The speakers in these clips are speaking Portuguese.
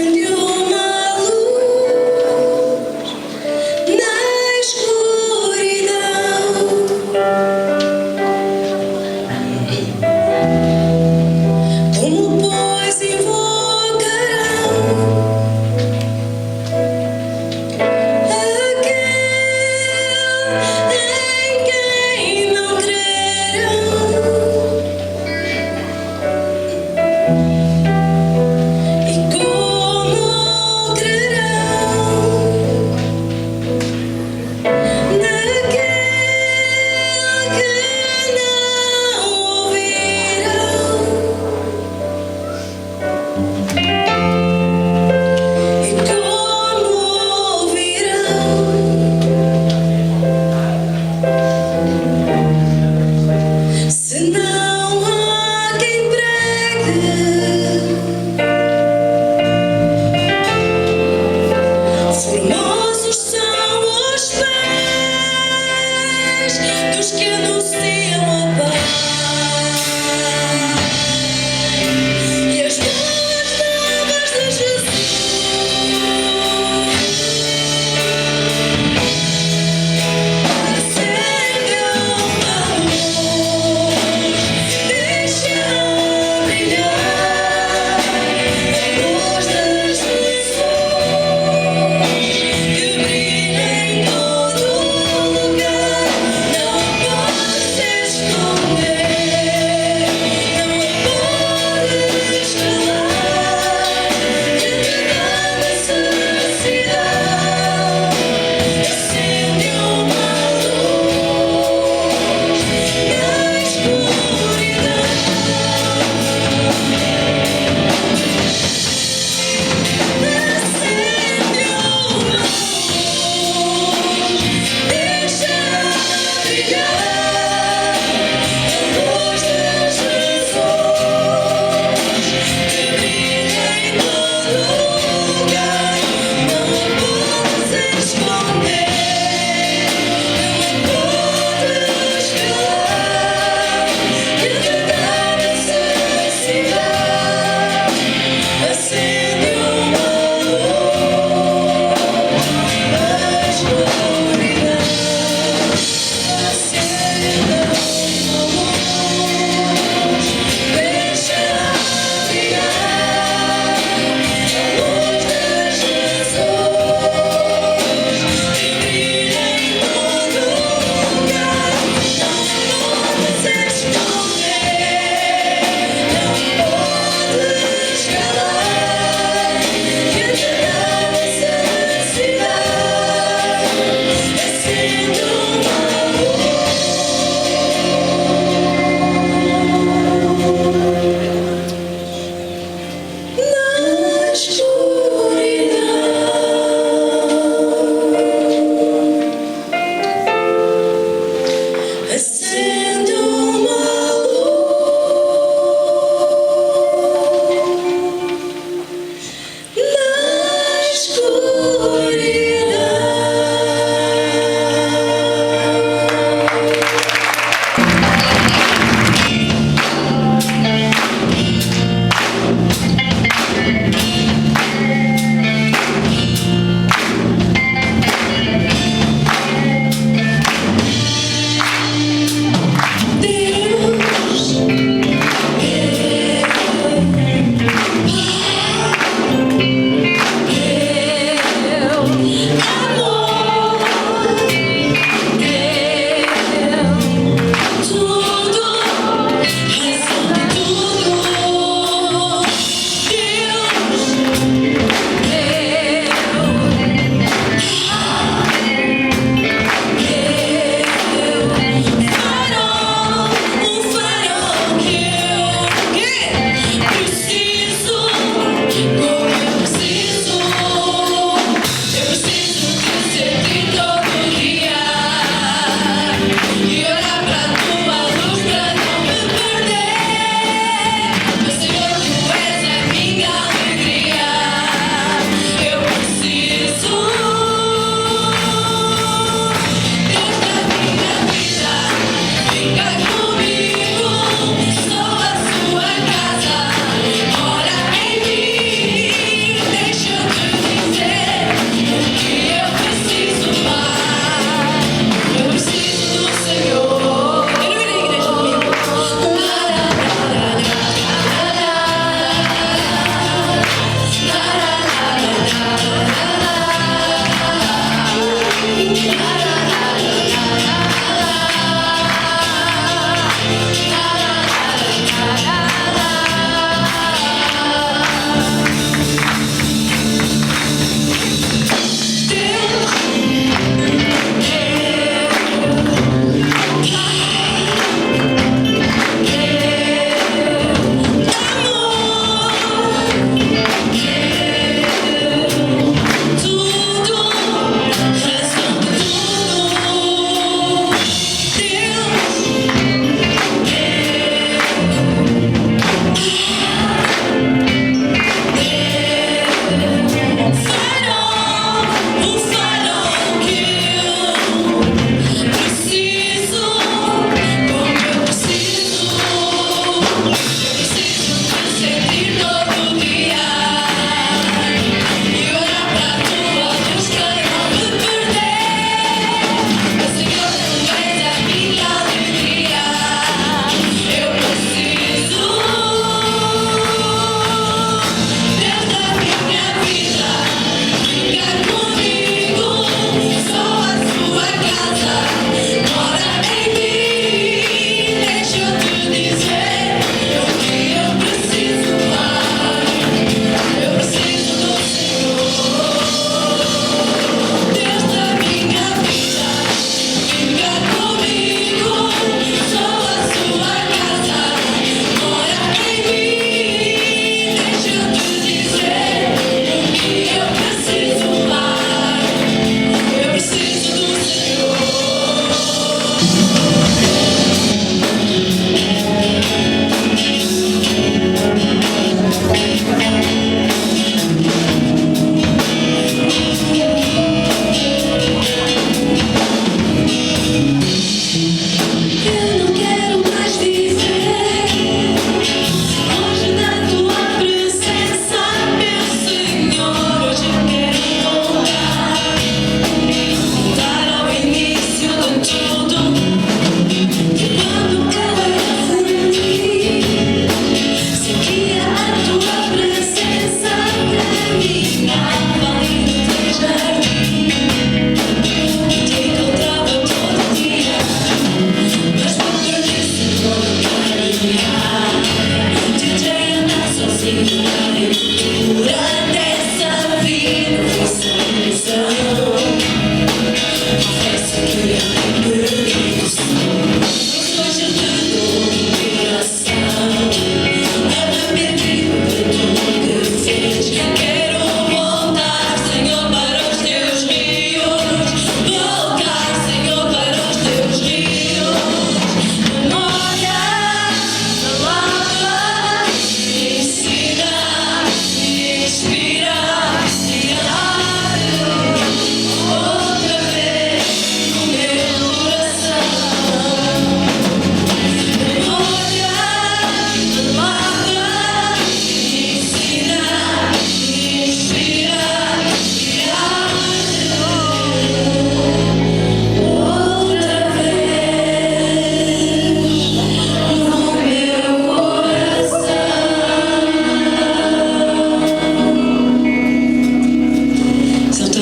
acende uma luz na escuridão. Como pois invocarão aquele em quem não crerão? E como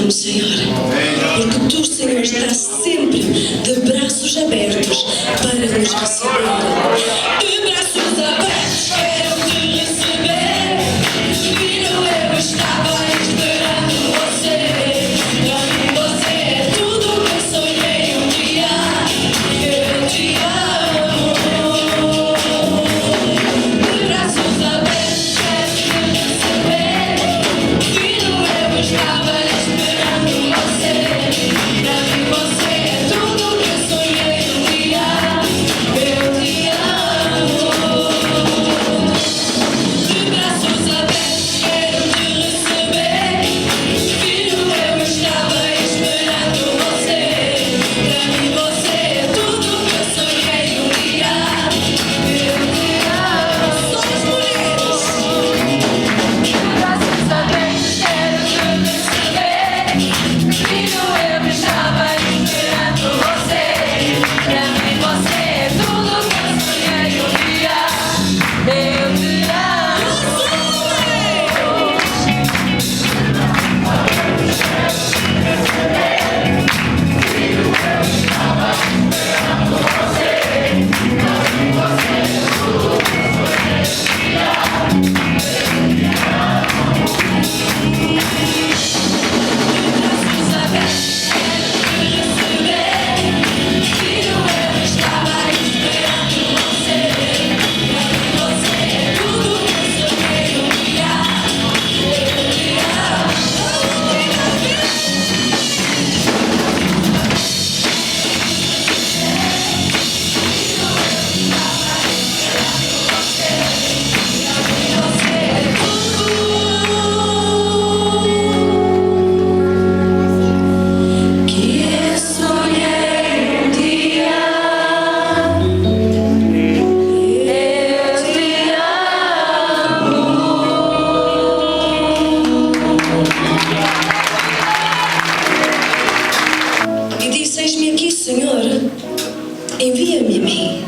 Dá-me, Senhor, porque Tu, Senhor, estás sempre de braços abertos para nos receber. De braços abertos quero Te receber. Filho, eu estava esperando Você. Para mim Você é tudo que eu sonhei um dia. Eu Te amo. De braços abertos quero Te receber. Filho, eu estava esperando Você. Para mim Você é tudo que eu sonhei um dia. Eu Te amo. De braços abertos quero Te receber. Filho, eu estava esperando Você. Para mim Você é tudo que eu sonhei um dia. Eu Te amo. Só as mulheres. De braços abertos quero Te receber. Filho, eu estava esperando Você. Para mim Você é tudo que eu sonhei um dia. Eu Te amo. Braços abertos quero Te receber. Filho, eu estava esperando Você. Para mim Você é tudo que eu sonhei um dia. Eu Te amo. Que sonhei um dia. Eu Te amo. E disse: Eis-me aqui, Senhor, envia-me a mim.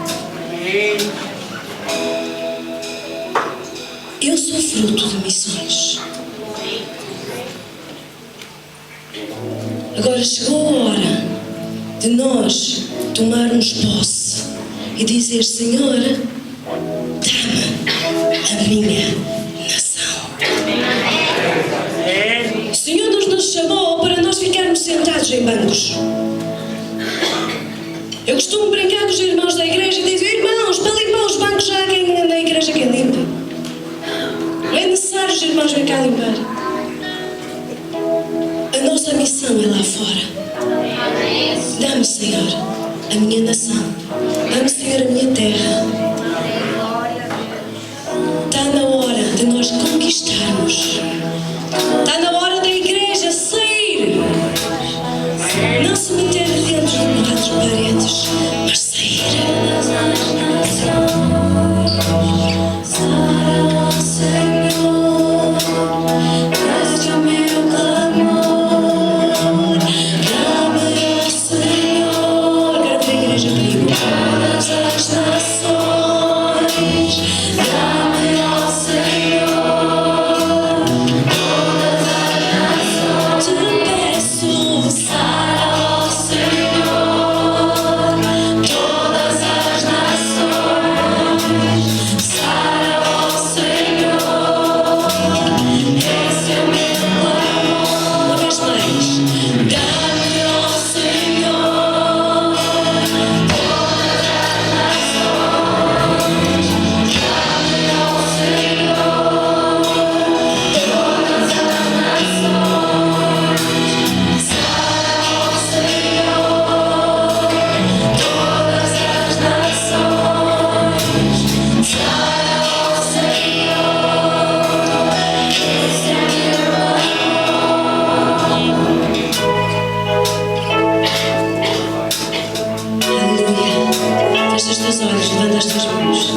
Eu sou fruto de missões. Agora chegou a hora de nós tomarmos posse e dizer: Senhor, dá-me a minha nação. O Senhor nos chamou para nós ficarmos sentados em bancos. Eu costumo brincar com os irmãos da igreja e dizer: irmãos, para limpar os bancos já há quem na igreja que limpa. Não é necessário os irmãos virem cá limpar. A nossa missão é lá fora. Dá-me, Senhor, a minha nação. Dá-me, Senhor, a minha terra. Está na hora de nós conquistarmos. Está na hora da igreja sair. Não se meter dentro de quatro paredes, mas sair. Senhor, este é o meu clamor. Dá-me, Senhor. Quero ver a igreja comigo. Todas as nações. Dá-me, ó Senhor. Todas as nações. Te peço, sara, ó Senhor. Todas as nações. Sara, ó Senhor. Esse é o meu clamor. Uma vez mais. Dá-me, ó Senhor. Todas as nações. Dá-me, ó Senhor. Todas as nações. Sara, ó Senhor. Todas as nações. Sara, ó Senhor. Esse é meu Aleluia. Fecha os teus olhos, levanta as tuas mãos.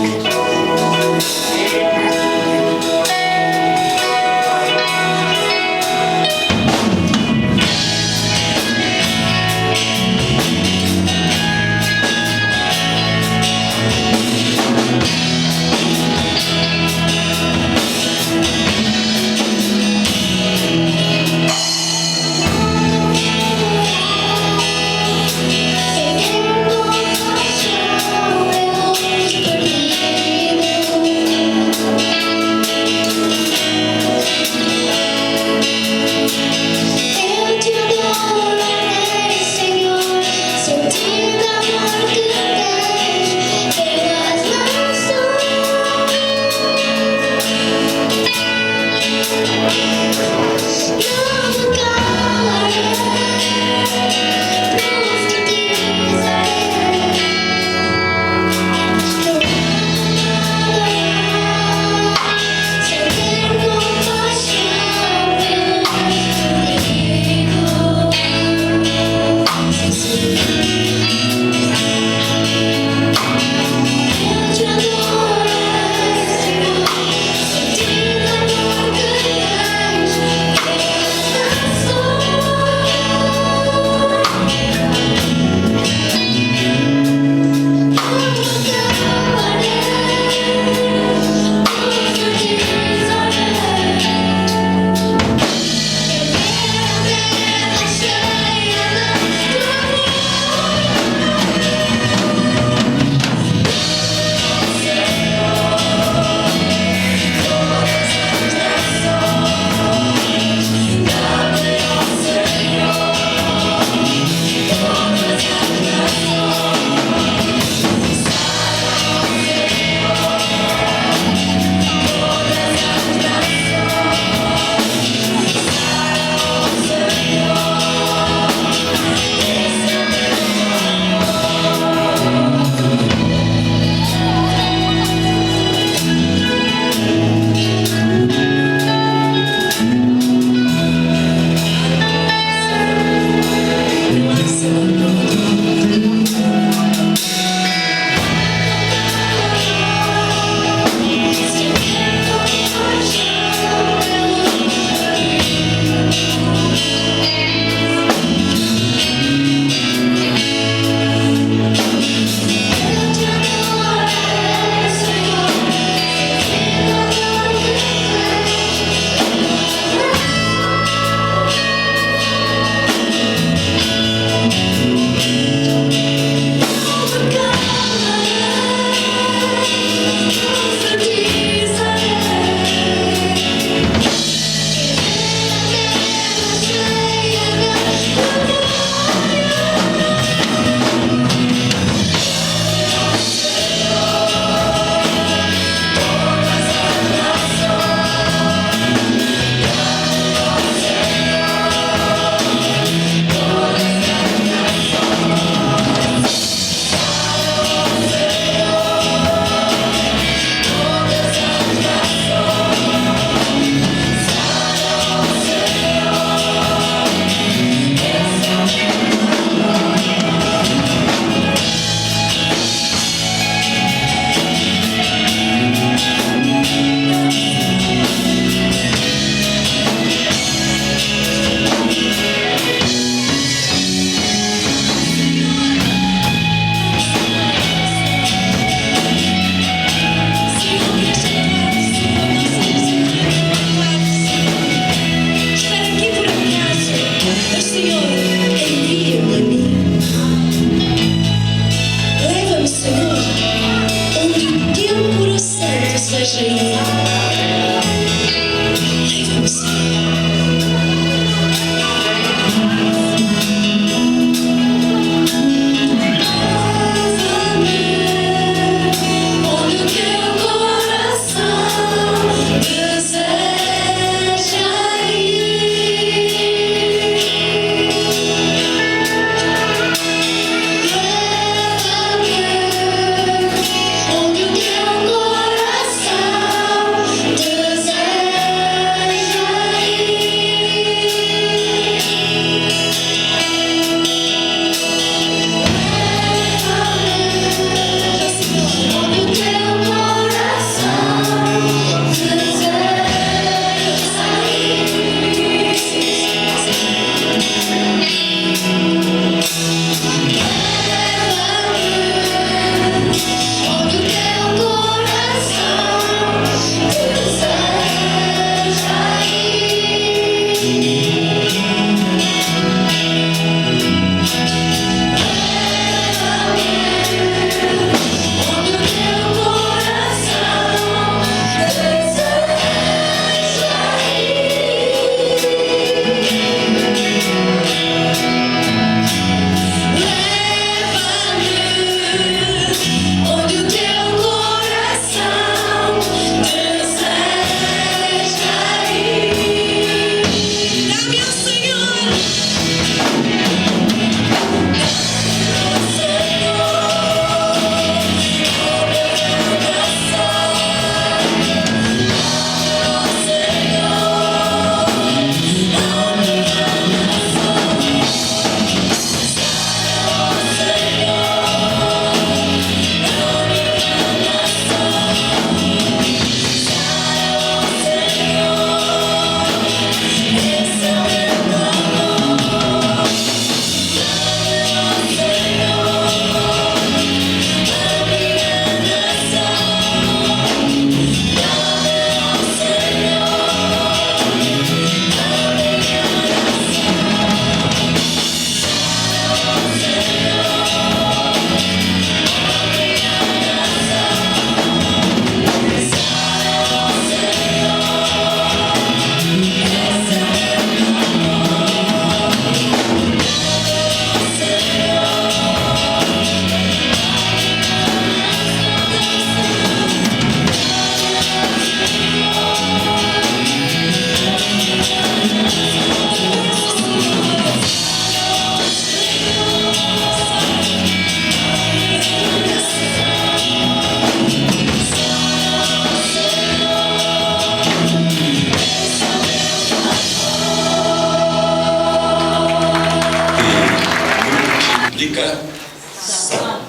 multiplicação.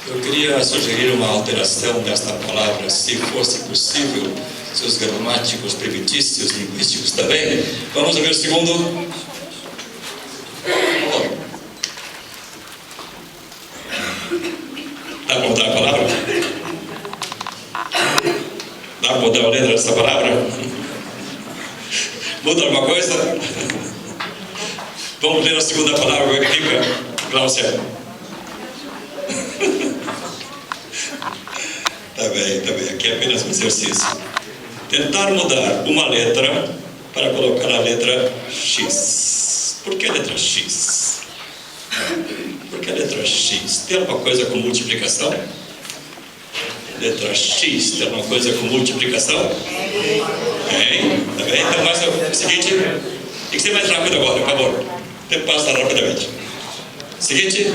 Eu queria sugerir uma alteração desta palavra, se fosse possível, se os gramáticos permitissem, os linguísticos também. Vamos ver o segundo. Dá para mudar a palavra? Dá para mudar a letra dessa palavra? Muda alguma coisa? Vamos ler a segunda palavra, como é que fica, Cláudia? Tá bem, aqui é apenas um exercício. Tentar mudar uma letra para colocar a letra X. Por que a letra X? Por que a letra X? Tem alguma coisa com multiplicação? Letra X, tem alguma coisa com multiplicação? Tem, tá bem? Então, mas é o seguinte, tem que ser mais rápido agora, por favor. O tempo passa rapidamente. Seguinte,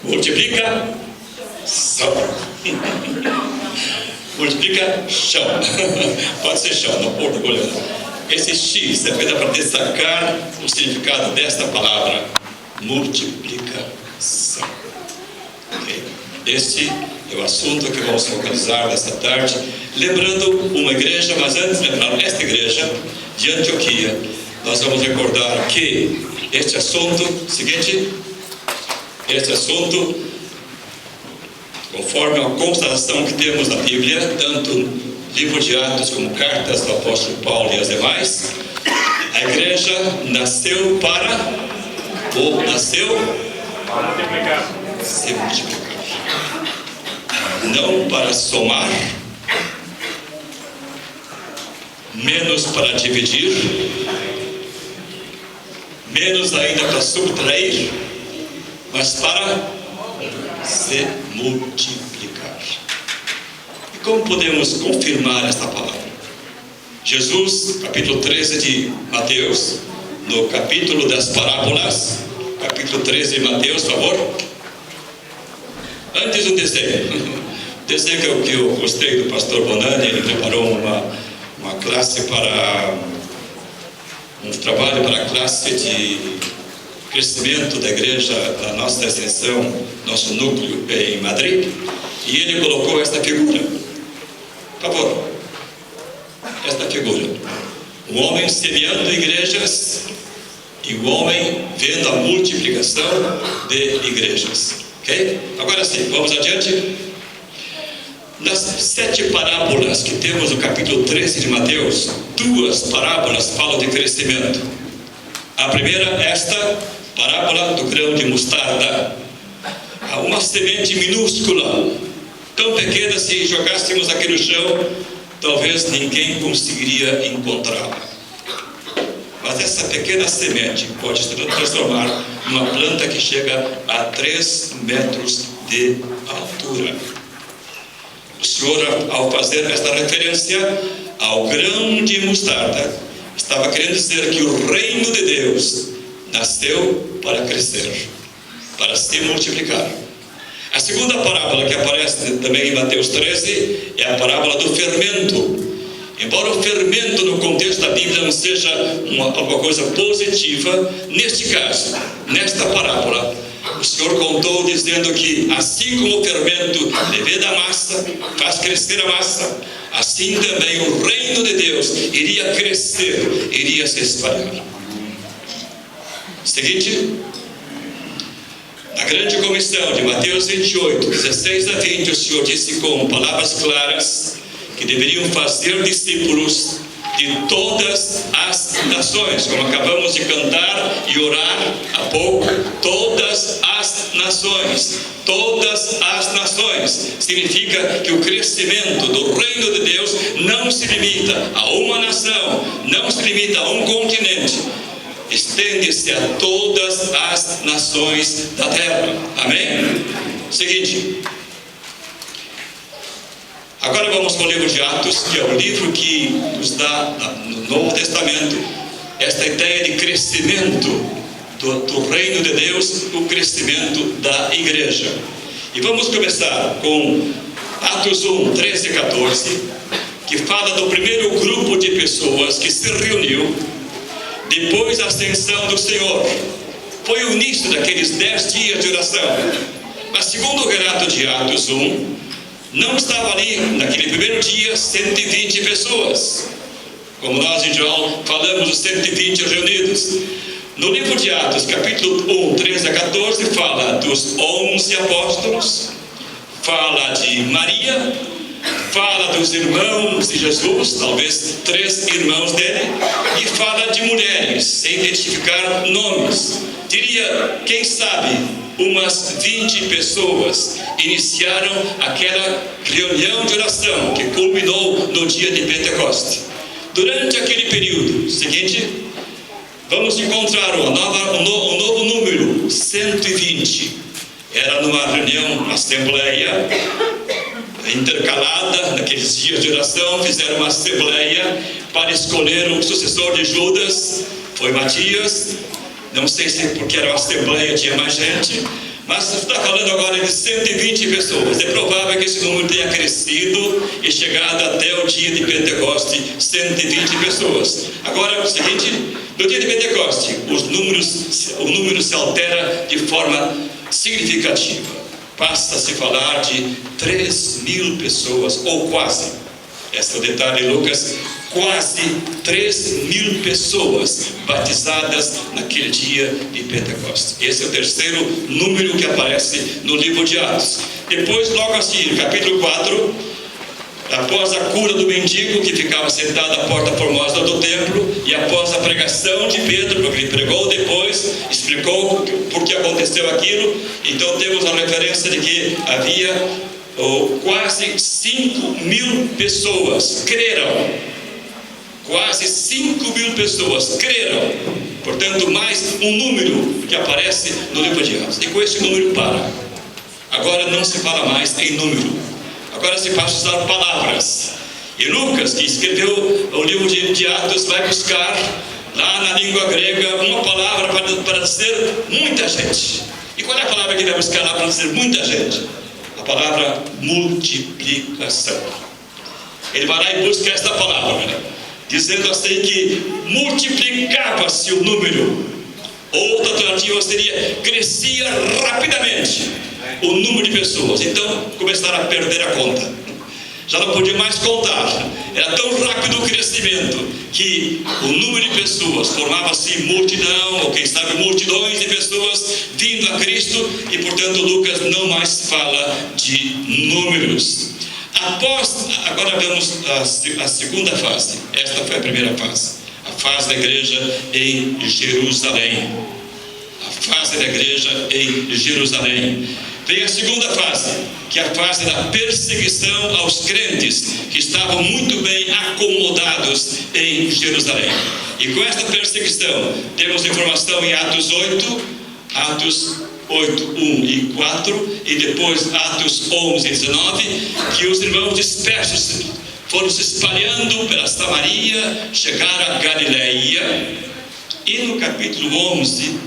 multiplica, são. Multiplica, chão. Pode ser chão, não porta goleiro. Esse X é feito para destacar o significado desta palavra, multiplicação. Okay? Este é o assunto que vamos focalizar nesta tarde, lembrando uma igreja, mas antes de lembrar esta igreja de Antioquia, nós vamos recordar que este assunto, conforme a constatação que temos na Bíblia, tanto no livro de Atos como cartas do apóstolo Paulo e as demais, a igreja nasceu para se multiplicar. Não para somar, menos para dividir, menos ainda para subtrair, mas para se multiplicar. E como podemos confirmar esta palavra? Jesus, capítulo 13 de Mateus, no capítulo das parábolas, capítulo 13 de Mateus, por favor. Antes um desenho. Desenho que eu gostei do pastor Bonani, ele preparou uma classe para um trabalho para a classe de crescimento da igreja, da nossa extensão, nosso núcleo em Madrid, e ele colocou esta figura. Por favor, esta figura. O homem semeando igrejas e o homem vendo a multiplicação de igrejas. Ok? Agora sim, vamos adiante. Nas 7 parábolas que temos no capítulo 13 de Mateus, 2 parábolas falam de crescimento. A primeira, esta parábola do grão de mostarda. Uma semente minúscula, tão pequena, se jogássemos aqui no chão, talvez ninguém conseguiria encontrá-la. Mas essa pequena semente pode se transformar numa planta que chega a 3 metros de altura. O Senhor, ao fazer esta referência ao grão de mostarda, estava querendo dizer que o reino de Deus nasceu para crescer, para se multiplicar. A segunda parábola que aparece também em Mateus 13 é a parábola do fermento. Embora o fermento no contexto da Bíblia não seja alguma coisa positiva, neste caso, nesta parábola, o Senhor contou dizendo que assim como o fermento leveda a massa, faz crescer a massa, assim também o reino de Deus iria crescer, iria se espalhar. Seguinte, na grande comissão de Mateus 28, 16 a 20, o Senhor disse com palavras claras que deveriam fazer discípulos de todas as nações, como acabamos de cantar e orar há pouco. Todas as nações, todas as nações, significa que o crescimento do reino de Deus não se limita a uma nação, não se limita a um continente, estende-se a todas as nações da terra. Amém? Seguinte, agora vamos para o livro de Atos, que é o livro que nos dá, no Novo Testamento, esta ideia de crescimento do reino de Deus, o crescimento da igreja. E vamos começar com Atos 1, 13 e 14, que fala do primeiro grupo de pessoas que se reuniu depois da ascensão do Senhor. foi o início daqueles 10 dias de oração. Mas segundo o relato de Atos 1, não estava ali, naquele primeiro dia, 120 pessoas. Como nós em João falamos, os 120 reunidos. No livro de Atos, capítulo 1, 13 a 14, fala dos 11 apóstolos, fala de Maria, fala dos irmãos de Jesus, talvez 3 irmãos dele, e fala de mulheres, sem identificar nomes. Diria, quem sabe, umas 20 pessoas iniciaram aquela reunião de oração que culminou no dia de Pentecostes. Durante aquele período seguinte, vamos encontrar um novo número, 120. Era numa reunião, assembleia, intercalada, naqueles dias de oração, fizeram uma assembleia para escolher um sucessor de Judas. Foi Matias. Não sei se porque era uma assembleia tinha mais gente, mas está falando agora de 120 pessoas. É provável que esse número tenha crescido e chegado até o dia de Pentecostes, 120 pessoas. Agora é o seguinte, no dia de Pentecostes, o número se altera de forma significativa. Passa a se falar de 3.000 pessoas, ou quase. Esse é o detalhe de Lucas. Quase 3.000 pessoas batizadas naquele dia de Pentecostes. Esse é o terceiro número que aparece no livro de Atos. Depois, logo assim, no capítulo 4, após a cura do mendigo que ficava sentado à porta formosa do templo, e após a pregação de Pedro, porque ele pregou depois, explicou por que aconteceu aquilo, então temos a referência de que havia quase 5.000 pessoas creram. Quase 5.000 pessoas creram. Portanto, mais um número que aparece no livro de Atos. E com esse número para. Agora não se fala mais em número. Agora se passa a usar palavras. E Lucas, que escreveu o livro de Atos, vai buscar lá na língua grega uma palavra para dizer muita gente. E qual é a palavra que vai buscar lá para dizer muita gente? A palavra multiplicação. Ele vai lá e busca esta palavra, dizendo assim que multiplicava-se o número. Outra alternativa seria, crescia rapidamente o número de pessoas. Então começaram a perder a conta. Já não podia mais contar. Era tão rápido o crescimento que o número de pessoas formava-se multidão, ou quem sabe multidões de pessoas vindo a Cristo. E portanto Lucas não mais fala de números. Agora vemos a segunda fase. Esta foi a primeira fase, a fase da igreja em Jerusalém. A fase da igreja em Jerusalém. Vem a segunda fase, que é a fase da perseguição aos crentes que estavam muito bem acomodados em Jerusalém. E com esta perseguição, temos informação em Atos 8, Atos 8, 1 e 4, e depois Atos 11 e 19, que os irmãos dispersos foram se espalhando pela Samaria, chegaram a Galileia, e no capítulo 11,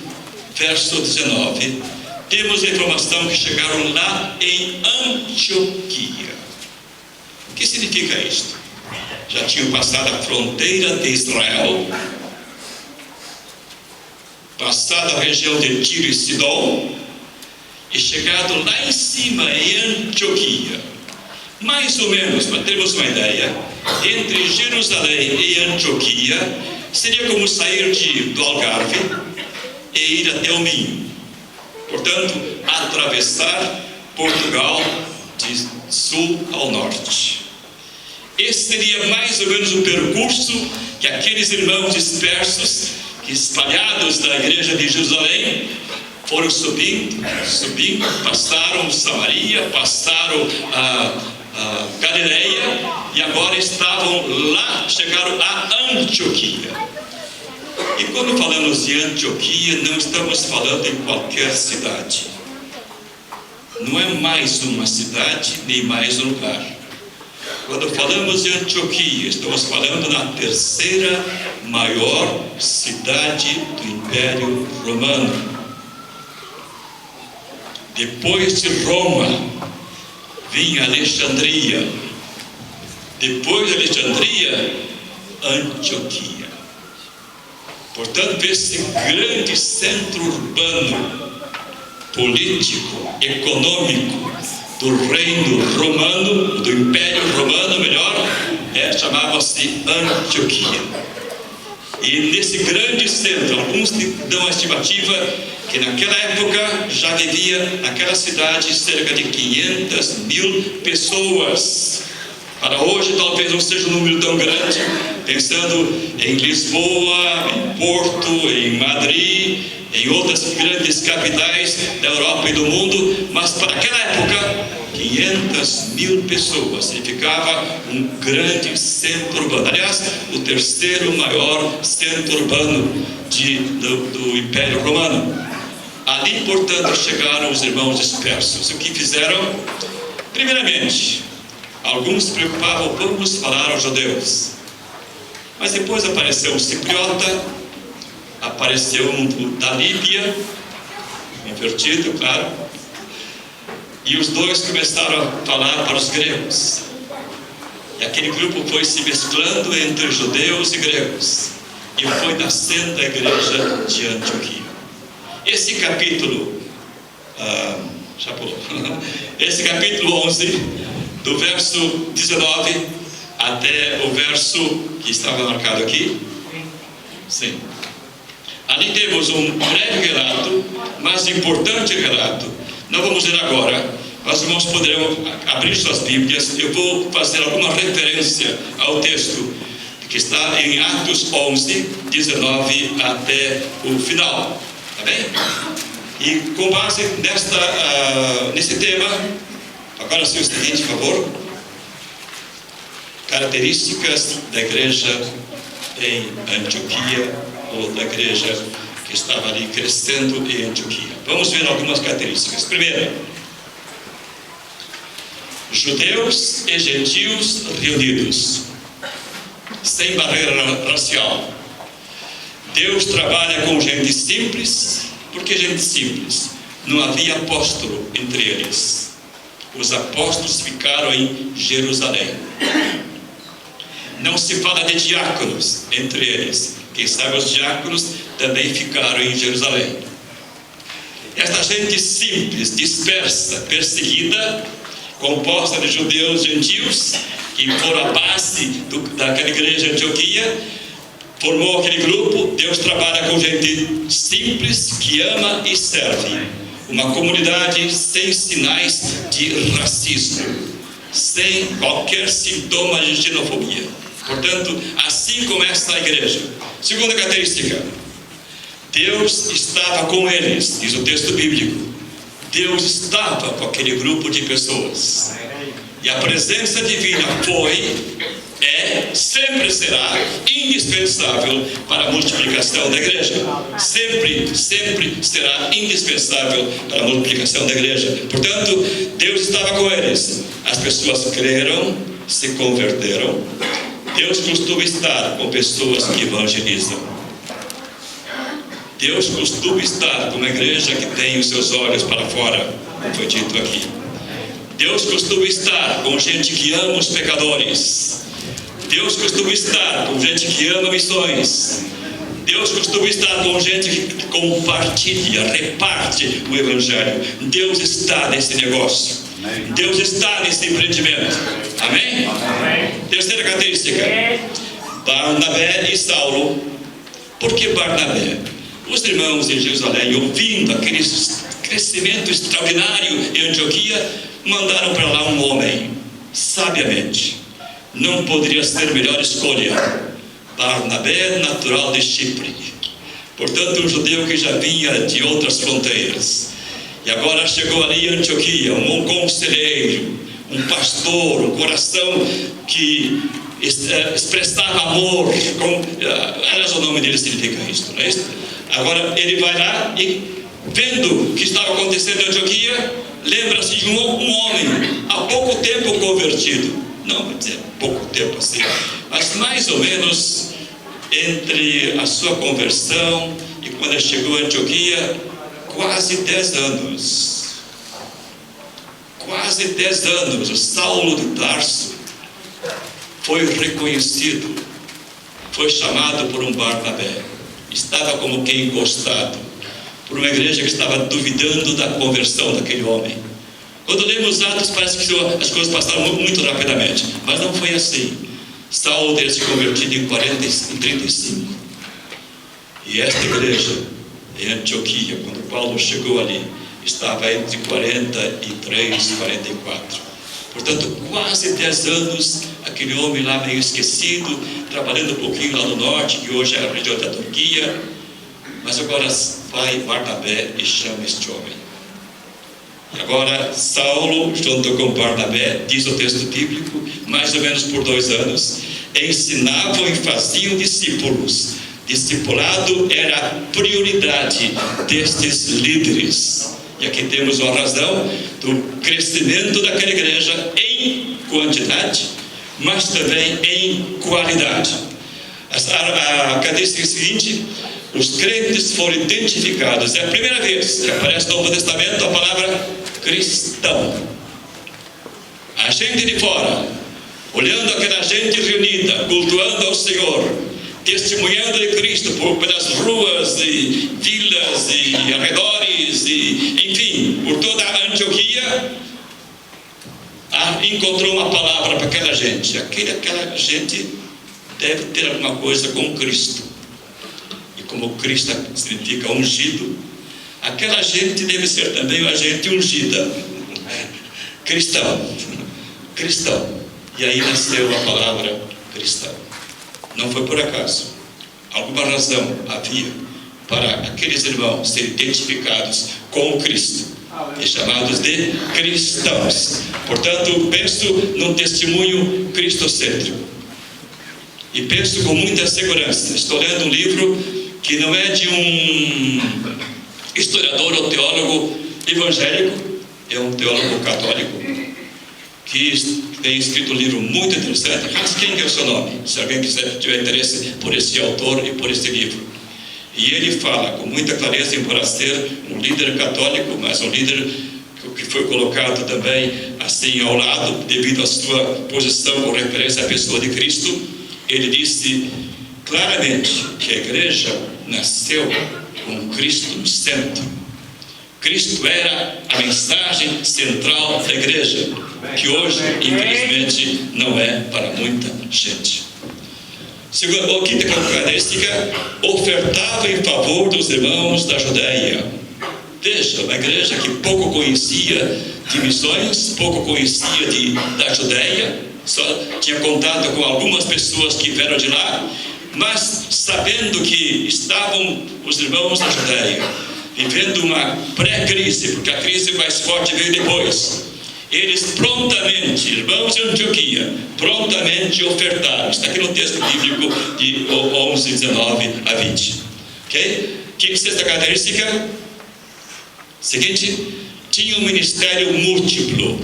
verso 19, temos a informação que chegaram lá em Antioquia. O que significa isto? Já tinham passado a fronteira de Israel, passado a região de Tiro e Sidom, e chegado lá em cima em Antioquia. Mais ou menos, para termos uma ideia, entre Jerusalém e Antioquia seria como sair do Algarve e ir até o Minho. Portanto, atravessar Portugal de sul ao norte. Esse seria mais ou menos o percurso que aqueles irmãos dispersos, espalhados da igreja de Jerusalém, foram subindo, passaram Samaria, passaram a Galileia, e agora estavam lá, chegaram a Antioquia. E quando falamos de Antioquia, não estamos falando em qualquer cidade. Não é mais uma cidade, nem mais um lugar. Quando falamos de Antioquia, estamos falando na terceira maior cidade do Império Romano. Depois de Roma, vinha Alexandria. Depois de Alexandria, Antioquia. Portanto, esse grande centro urbano, político, econômico do reino romano, do Império Romano, melhor, chamava-se Antioquia. E nesse grande centro, alguns dão a estimativa que naquela época já vivia naquela cidade cerca de 500.000 pessoas. Para hoje talvez não seja um número tão grande, pensando em Lisboa, em Porto, em Madrid, em outras grandes capitais da Europa e do mundo, mas para aquela época 500.000 pessoas significava um grande centro urbano. Aliás, o terceiro maior centro urbano do Império Romano. Ali, portanto, chegaram os irmãos dispersos. O que fizeram? Primeiramente, alguns se preocupavam, vamos falar aos judeus. Mas depois apareceu um cipriota, apareceu um da Líbia, convertido, claro. E os dois começaram a falar para os gregos. E aquele grupo foi se mesclando entre judeus e gregos. E foi nascendo a igreja de Antioquia. Esse capítulo, esse capítulo 11, do verso 19 até o verso que estava marcado aqui. Sim. Ali temos um breve relato, mas importante relato. Não vamos ler agora, mas os irmãos poderão abrir suas Bíblias. Eu vou fazer alguma referência ao texto que está em Atos 11, 19 até o final. Tá bem? E com base nesse tema, agora sim o seguinte, por favor. Características da igreja em Antioquia, ou da igreja que estava ali crescendo em Antioquia. Vamos ver algumas características. Primeiro, judeus e gentios reunidos, sem barreira racial. Deus trabalha com gente simples. Por que gente simples? Não havia apóstolo entre eles. Os apóstolos ficaram em Jerusalém. Não se fala de diáconos entre eles. Quem sabe os diáconos também ficaram em Jerusalém. Esta gente simples, dispersa, perseguida, composta de judeus e gentios, que foram a base daquela igreja de Antioquia, formou aquele grupo. Deus trabalha com gente simples, que ama e serve. Uma comunidade sem sinais de racismo, sem qualquer sintoma de xenofobia. Portanto, assim começa a igreja. Segunda característica: Deus estava com eles, diz o texto bíblico. Deus estava com aquele grupo de pessoas. E a presença divina sempre será indispensável para a multiplicação da igreja. Sempre será indispensável para a multiplicação da igreja. Portanto, Deus estava com eles. As pessoas creram, se converteram. Deus costuma estar com pessoas que evangelizam. Deus costuma estar com uma igreja que tem os seus olhos para fora, como foi dito aqui. Deus costuma estar com gente que ama os pecadores. Deus costuma estar com gente que ama missões. Deus costuma estar com gente que compartilha, reparte o evangelho. Deus está nesse negócio. Deus está nesse empreendimento. Amém? Terceira característica: Barnabé e Saulo. Por que Barnabé? Os irmãos em Jerusalém, ouvindo aquele crescimento extraordinário em Antioquia, mandaram para lá um homem, sabiamente. Não poderia ser melhor escolha. Barnabé, natural de Chipre, portanto um judeu que já vinha de outras fronteiras, e agora chegou ali em Antioquia, um conselheiro, um pastor, um coração que expressava amor. Aliás, o nome dele significa isso, não é isso? Agora ele vai lá e, vendo o que estava acontecendo em Antioquia, lembra-se de um homem há pouco tempo convertido. Não vou dizer pouco tempo assim, mas mais ou menos entre a sua conversão e quando ele chegou a Antioquia, quase 10 anos. Quase 10 anos. O Saulo de Tarso foi reconhecido, foi chamado por um Barnabé. estava como que encostado por uma igreja que estava duvidando da conversão daquele homem. Quando lemos Atos, parece que as coisas passaram muito rapidamente, mas não foi assim. Saulo teria se convertido em 35. E esta igreja, em Antioquia, quando Paulo chegou ali, estava entre 43 e 44. Portanto, quase 10 anos, aquele homem lá meio esquecido, trabalhando um pouquinho lá no norte, que hoje é a região da Turquia. Mas agora vai Barnabé e chama este homem. E agora Saulo, junto com Barnabé, diz o texto bíblico, mais ou menos por 2 anos, ensinavam e faziam discípulos. Discipulado era a prioridade destes líderes. E aqui temos uma razão do crescimento daquela igreja em quantidade, mas também em qualidade. A característica seguinte: os crentes foram identificados. É a primeira vez que aparece no Novo Testamento a palavra cristão. A gente de fora, olhando aquela gente reunida, cultuando ao Senhor, testemunhando de Cristo pelas ruas e vilas e arredores e, enfim, por toda a Antioquia, encontrou uma palavra para aquela gente. Aquela gente deve ter alguma coisa com Cristo. E como Cristo significa ungido, aquela gente deve ser também uma gente ungida. Cristão. E aí nasceu a palavra cristão. Não foi por acaso. Alguma razão havia para aqueles irmãos serem identificados com Cristo e chamados de cristãos. Portanto, penso num testemunho cristocêntrico. E penso com muita segurança. Estou lendo um livro que não é de um historiador ou teólogo evangélico, é um teólogo católico que tem escrito um livro muito interessante. Quem é o seu nome? Se alguém tiver interesse por esse autor e por esse livro. E ele fala com muita clareza, embora ser um líder católico, mas um líder que foi colocado também assim ao lado, devido à sua posição com referência à pessoa de Cristo. Ele disse claramente que a igreja nasceu com Cristo no centro. Cristo era a mensagem central da igreja, que hoje, infelizmente, não é para muita gente. Segunda, quinta característica: ofertava em favor dos irmãos da Judéia. Veja, uma igreja que pouco conhecia de missões, pouco conhecia da Judéia, só tinha contato com algumas pessoas que vieram de lá, mas sabendo que estavam os irmãos da Judéia vivendo uma pré-crise, porque a crise mais forte veio depois. Eles prontamente, irmãos de Antioquia, prontamente ofertaram. Está aqui no texto bíblico de 11, 19 a 20. Ok? Que sexta característica? Seguinte: tinha um ministério múltiplo.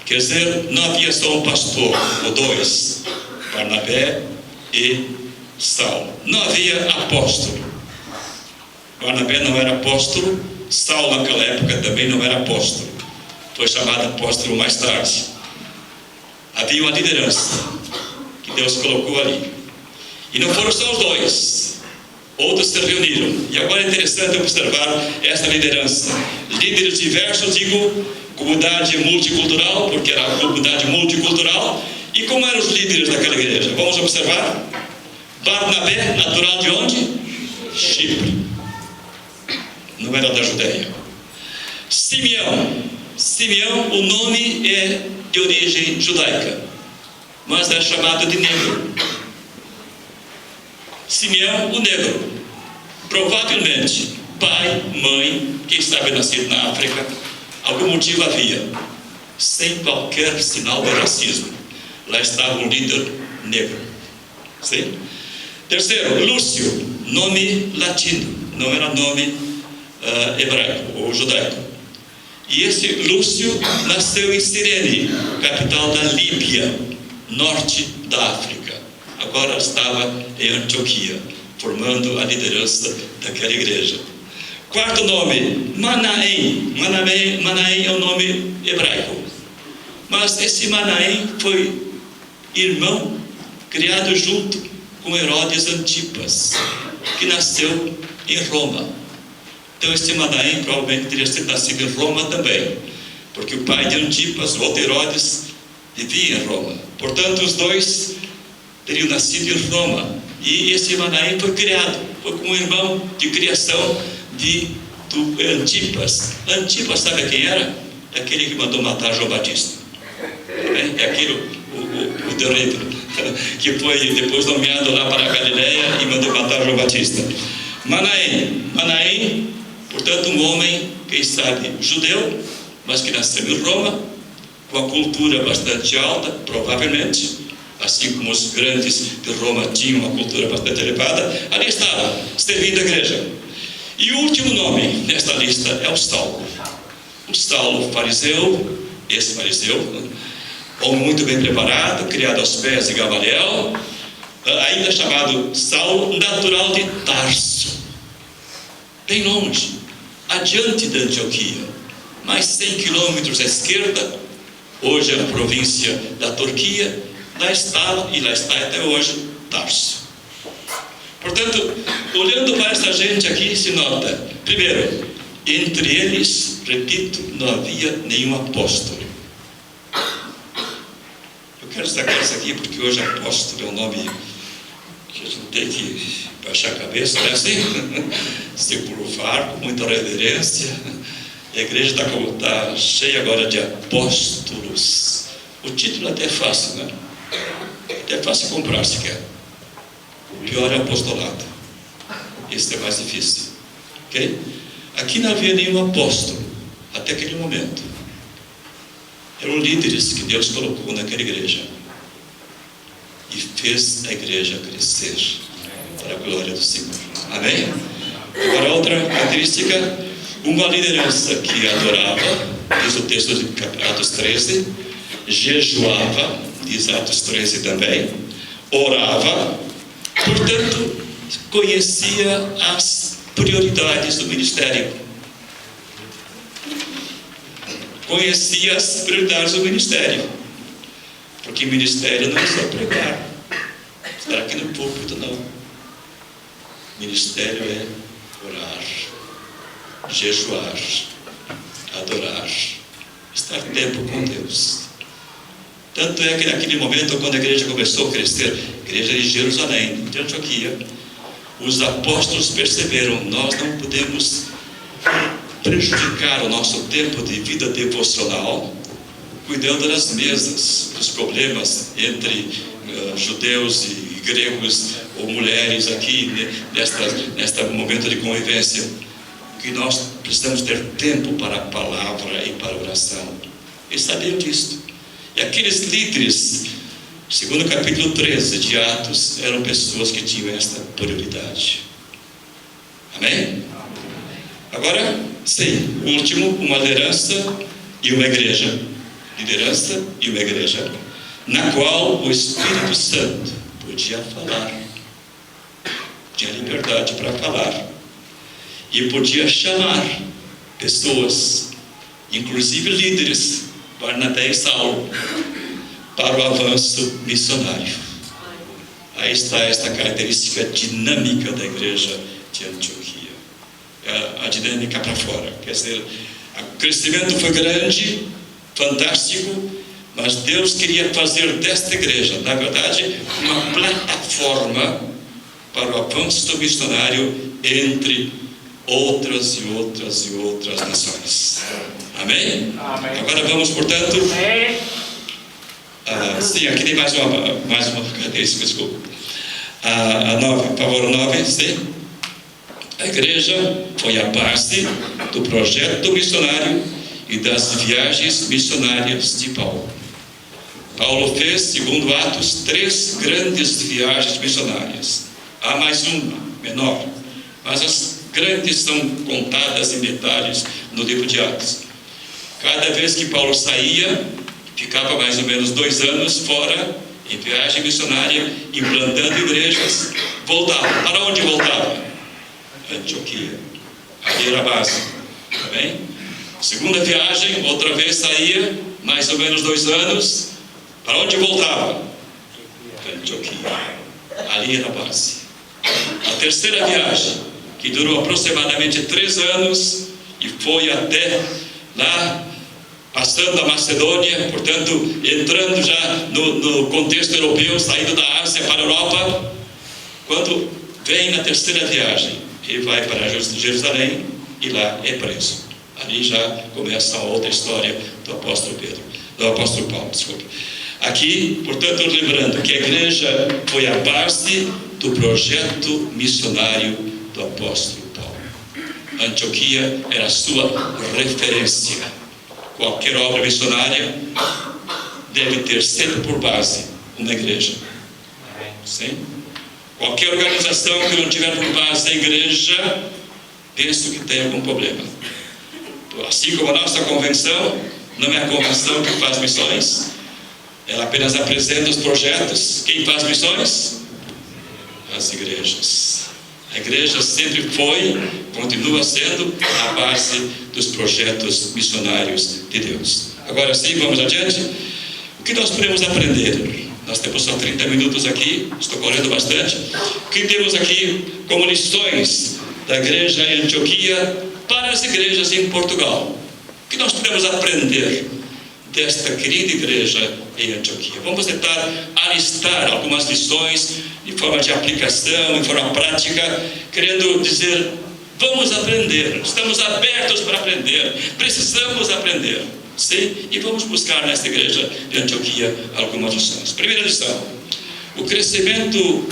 Quer dizer, não havia só um pastor ou 2, Barnabé e Saulo. Não havia apóstolo. Barnabé não era apóstolo, Saulo naquela época também não era apóstolo. Foi chamado apóstolo mais tarde. Havia uma liderança que Deus colocou ali. E não foram só os 2. Outros se reuniram. E agora é interessante observar essa liderança. Líderes diversos, digo, comunidade multicultural, porque era uma comunidade multicultural. E como eram os líderes daquela igreja? Vamos observar. Barnabé, natural de onde? Chipre. Não era da Judéia. Simeão, o nome é de origem judaica, mas é chamado de negro. Simeão, o negro. Provavelmente, pai, mãe, quem sabe nascido na África, algum motivo havia, sem qualquer sinal de racismo. Lá estava um líder negro. Sim? Terceiro, Lúcio, nome latino, não era nome hebraico ou judaico. E esse Lúcio nasceu em Cirene, capital da Líbia, norte da África. Agora estava em Antioquia, formando a liderança daquela igreja. Quarto nome, Manaém. Manaém é um nome hebraico. Mas esse Manaém foi irmão, criado junto com Herodes Antipas. que nasceu em Roma. Então este Manaém provavelmente teria sido nascido em Roma também, porque o pai de Antipas, o outro Herodes, vivia em Roma. Portanto, os dois teriam nascido em Roma. E esse Manaém foi criado, foi como um irmão de criação do Antipas. Antipas, sabe quem era? É aquele que mandou matar João Batista. É aquele, o terrível, que foi depois nomeado lá para a Galileia e mandou matar João Batista. Manaém, portanto, um homem, quem sabe, judeu, mas que nasceu em Roma, com a cultura bastante alta, provavelmente, assim como os grandes de Roma tinham uma cultura bastante elevada, ali estava, servindo a igreja. E o último nome nesta lista é o Saulo. O Saulo, fariseu, ex-fariseu, homem muito bem preparado, criado aos pés de Gamaliel, ainda chamado Saulo, natural de Tarso, bem longe, adiante da Antioquia, mais 100 quilômetros à esquerda. Hoje é a província da Turquia. Lá estava, e lá está até hoje, Tarso. Portanto, olhando para essa gente aqui, se nota, primeiro, entre eles, repito, não havia nenhum apóstolo. Eu quero destacar isso aqui porque hoje apóstolo é um nome que a gente tem que baixar a cabeça, né? Assim, se curvar com muita reverência. A igreja está cheia agora de apóstolos. O título até é fácil, né? É fácil comprar se quer. O pior é o apostolado. Esse é mais difícil. Ok? Aqui não havia nenhum apóstolo até aquele momento. Eram líderes que Deus colocou naquela igreja e fez a igreja crescer para a glória do Senhor. Amém? Agora, outra característica, uma liderança que adorava, diz o texto de Atos 13, jejuava, diz Atos 13 também, orava, portanto, conhecia as prioridades do ministério. Conhecia as prioridades do ministério. Porque ministério não é só pregar, estar aqui no púlpito, não. Ministério é orar, jejuar, adorar, estar tempo com Deus. Tanto é que naquele momento, quando a igreja começou a crescer, a igreja de Jerusalém, de Antioquia, os apóstolos perceberam: nós não podemos prejudicar o nosso tempo de vida devocional cuidando das mesas, dos problemas entre judeus e gregos ou mulheres aqui, neste momento de convivência. Que nós precisamos ter tempo para a palavra e para a oração. Eles sabiam disso. E aqueles líderes, segundo o capítulo 13 de Atos, eram pessoas que tinham esta prioridade. Amém? Agora, sim, o último, uma liderança e uma igreja. Liderança e uma igreja, na qual o Espírito Santo podia falar, tinha liberdade para falar, e podia chamar pessoas, inclusive líderes, Barnabé e Saulo, para o avanço missionário. Aí está esta característica dinâmica da igreja de Antioquia, a dinâmica para fora. Quer dizer, o crescimento foi grande, fantástico, mas Deus queria fazer desta igreja, na verdade, uma plataforma para o avanço missionário entre outras e outras e outras nações. Amém? Amém. Agora vamos, portanto, sim, aqui tem mais uma característica, desculpa. A 9, por favor, 9, sim. A igreja foi a base do projeto missionário e das viagens missionárias de Paulo. Paulo fez, segundo Atos, 3 grandes viagens missionárias. Há mais uma, menor, mas as grandes são contadas em detalhes no livro de Atos. Cada vez que Paulo saía, ficava mais ou menos 2 anos fora, em viagem missionária, implantando igrejas, voltava. Para onde voltava? Antioquia. Ali era a base. Tá bem? Segunda viagem, outra vez saía, mais ou menos 2 anos. Para onde voltava? Antioquia. Ali era a base. A terceira viagem, que durou aproximadamente 3 anos e foi até lá, passando a Macedônia, portanto, entrando já no contexto europeu, saindo da Ásia para a Europa. Quando vem na terceira viagem, ele vai para Jerusalém e lá é preso. Ali já começa a outra história do apóstolo Paulo, desculpa. Aqui, portanto, lembrando que a igreja foi a base do projeto missionário do apóstolo Paulo. Antioquia era a sua referência. Qualquer obra missionária deve ter sempre por base uma igreja. Sim? Qualquer organização que não tiver por base a igreja, penso que tem algum problema. Assim como a nossa convenção não é a convenção que faz missões, ela apenas apresenta os projetos. Quem faz missões? As igrejas. A igreja sempre foi, continua sendo a base dos projetos missionários de Deus. Agora sim, vamos adiante. O que nós podemos aprender? Nós temos só 30 minutos aqui, estou correndo bastante. O que temos aqui como lições da igreja em Antioquia para as igrejas em Portugal? O que nós podemos aprender desta querida igreja em Antioquia? Vamos tentar alistar algumas lições em forma de aplicação, em forma prática, querendo dizer, vamos aprender, estamos abertos para aprender, precisamos aprender, sim? E vamos buscar nesta igreja de Antioquia algumas lições. Primeira lição: o crescimento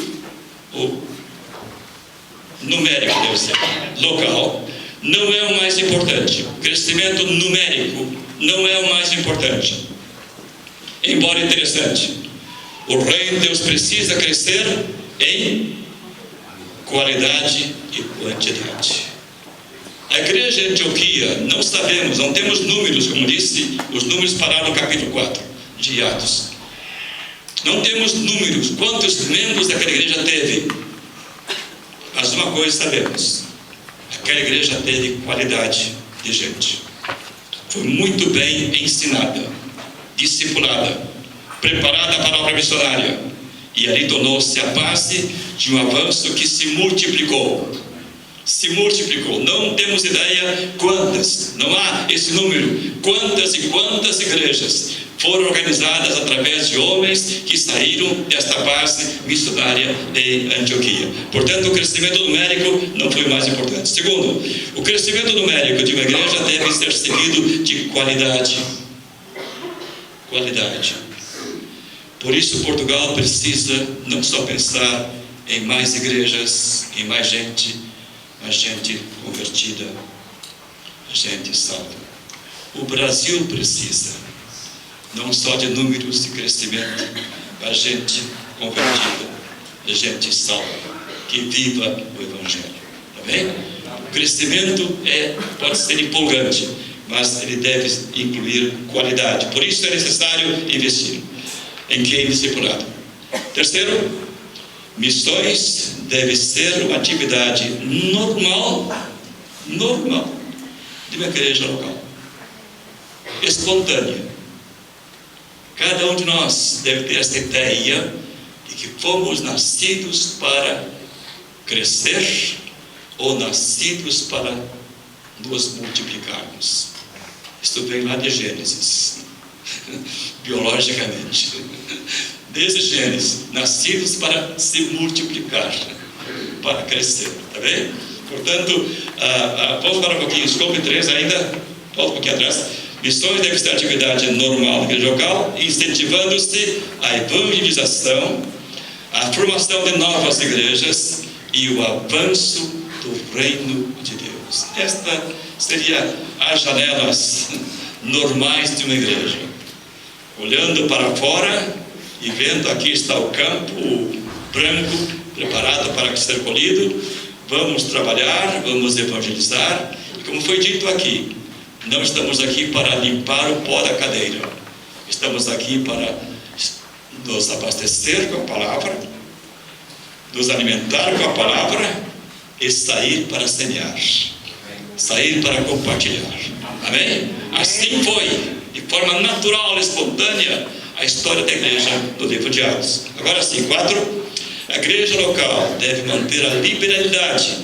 numérico, deve ser, local, não é o mais importante. O crescimento numérico não é o mais importante, embora interessante. O reino de Deus precisa crescer em qualidade e quantidade. A igreja de Antioquia, não sabemos, não temos números, como disse, os números pararam no capítulo 4 de Atos. Não temos números, quantos membros aquela igreja teve. Mas uma coisa sabemos: aquela igreja teve qualidade de gente. Foi muito bem ensinada, discipulada, preparada para a obra missionária. E ali tornou-se a base de um avanço que se multiplicou. Se multiplicou. Não temos ideia quantas, não há esse número, quantas e quantas igrejas foram organizadas através de homens que saíram desta base missionária em Antioquia. Portanto, o crescimento numérico não foi o mais importante. Segundo, o crescimento numérico de uma igreja deve ser seguido de qualidade. Qualidade. Por isso, Portugal precisa não só pensar em mais igrejas, em mais gente, mas gente convertida, gente salva. O Brasil precisa não só de números de crescimento, mas gente convertida, gente salva, que viva o Evangelho. Tá bem? O crescimento pode ser empolgante, mas ele deve incluir qualidade. Por isso é necessário investir em quem é discipulado. Terceiro, missões deve ser uma atividade normal de uma igreja local, espontânea. Cada um de nós deve ter essa ideia de que fomos nascidos para crescer ou nascidos para nos multiplicarmos. Isto vem lá de Gênesis, biologicamente. Desde Gênesis, nascidos para se multiplicar, para crescer, tá bem? Portanto, vamos para um pouquinho, escopo 3 ainda, volta um pouquinho atrás. Missões deve ser atividade normal da igreja local, incentivando-se a evangelização, a formação de novas igrejas e o avanço do reino de Deus. Esta seria as janelas normais de uma igreja. Olhando para fora e vendo aqui está o campo branco preparado para ser colhido, vamos trabalhar, vamos evangelizar. E como foi dito aqui, não estamos aqui para limpar o pó da cadeira. Estamos aqui para nos abastecer com a palavra, nos alimentar com a palavra e sair para semear, sair para compartilhar. Amém? Assim foi, de forma natural, espontânea, a história da igreja do livro de Atos. Agora sim, 4. A A igreja local deve manter a liberalidade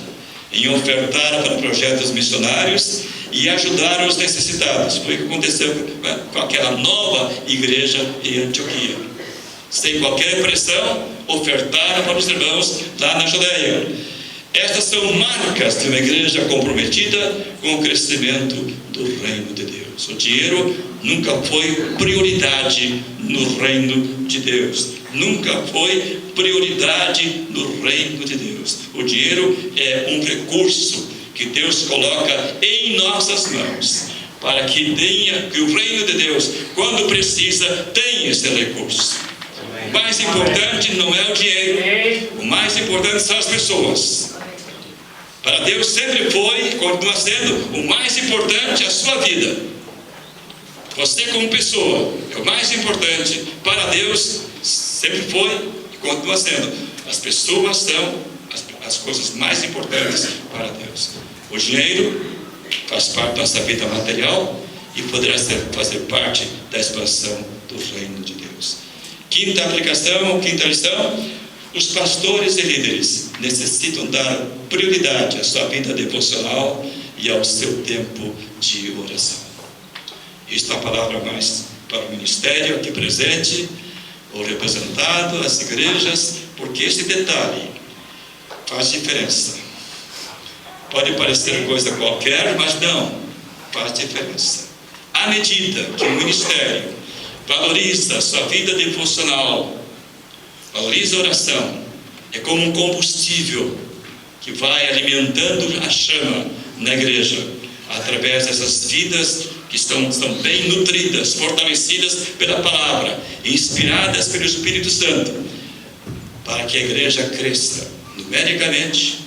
em ofertar para projetos missionários e ajudar os necessitados. Foi o que aconteceu com aquela nova igreja em Antioquia. Sem qualquer pressão, ofertaram para os irmãos lá na Judeia. Estas são marcas de uma igreja comprometida com o crescimento do reino de Deus. O dinheiro nunca foi prioridade no reino de Deus. Nunca foi prioridade no reino de Deus. O dinheiro é um recurso que Deus coloca em nossas mãos, para que o reino de Deus, quando precisa, tenha esse recurso. O mais importante não é o dinheiro, o mais importante são as pessoas. Para Deus sempre foi e continua sendo o mais importante a sua vida. Você como pessoa é o mais importante para Deus, sempre foi e continua sendo. As pessoas são as coisas mais importantes para Deus. O dinheiro faz parte da nossa vida material e poderá fazer parte da expansão do reino de Deus. Quinta lição: os pastores e líderes necessitam dar prioridade à sua vida devocional e ao seu tempo de oração. Isto é a palavra mais para o ministério aqui presente, ou representado, as igrejas, porque esse detalhe faz diferença. Pode parecer coisa qualquer, mas não, faz diferença. À medida que o ministério valoriza a sua vida devocional, valoriza a oração, é como um combustível que vai alimentando a chama na igreja, através dessas vidas que estão bem nutridas, fortalecidas pela palavra, inspiradas pelo Espírito Santo, para que a igreja cresça numericamente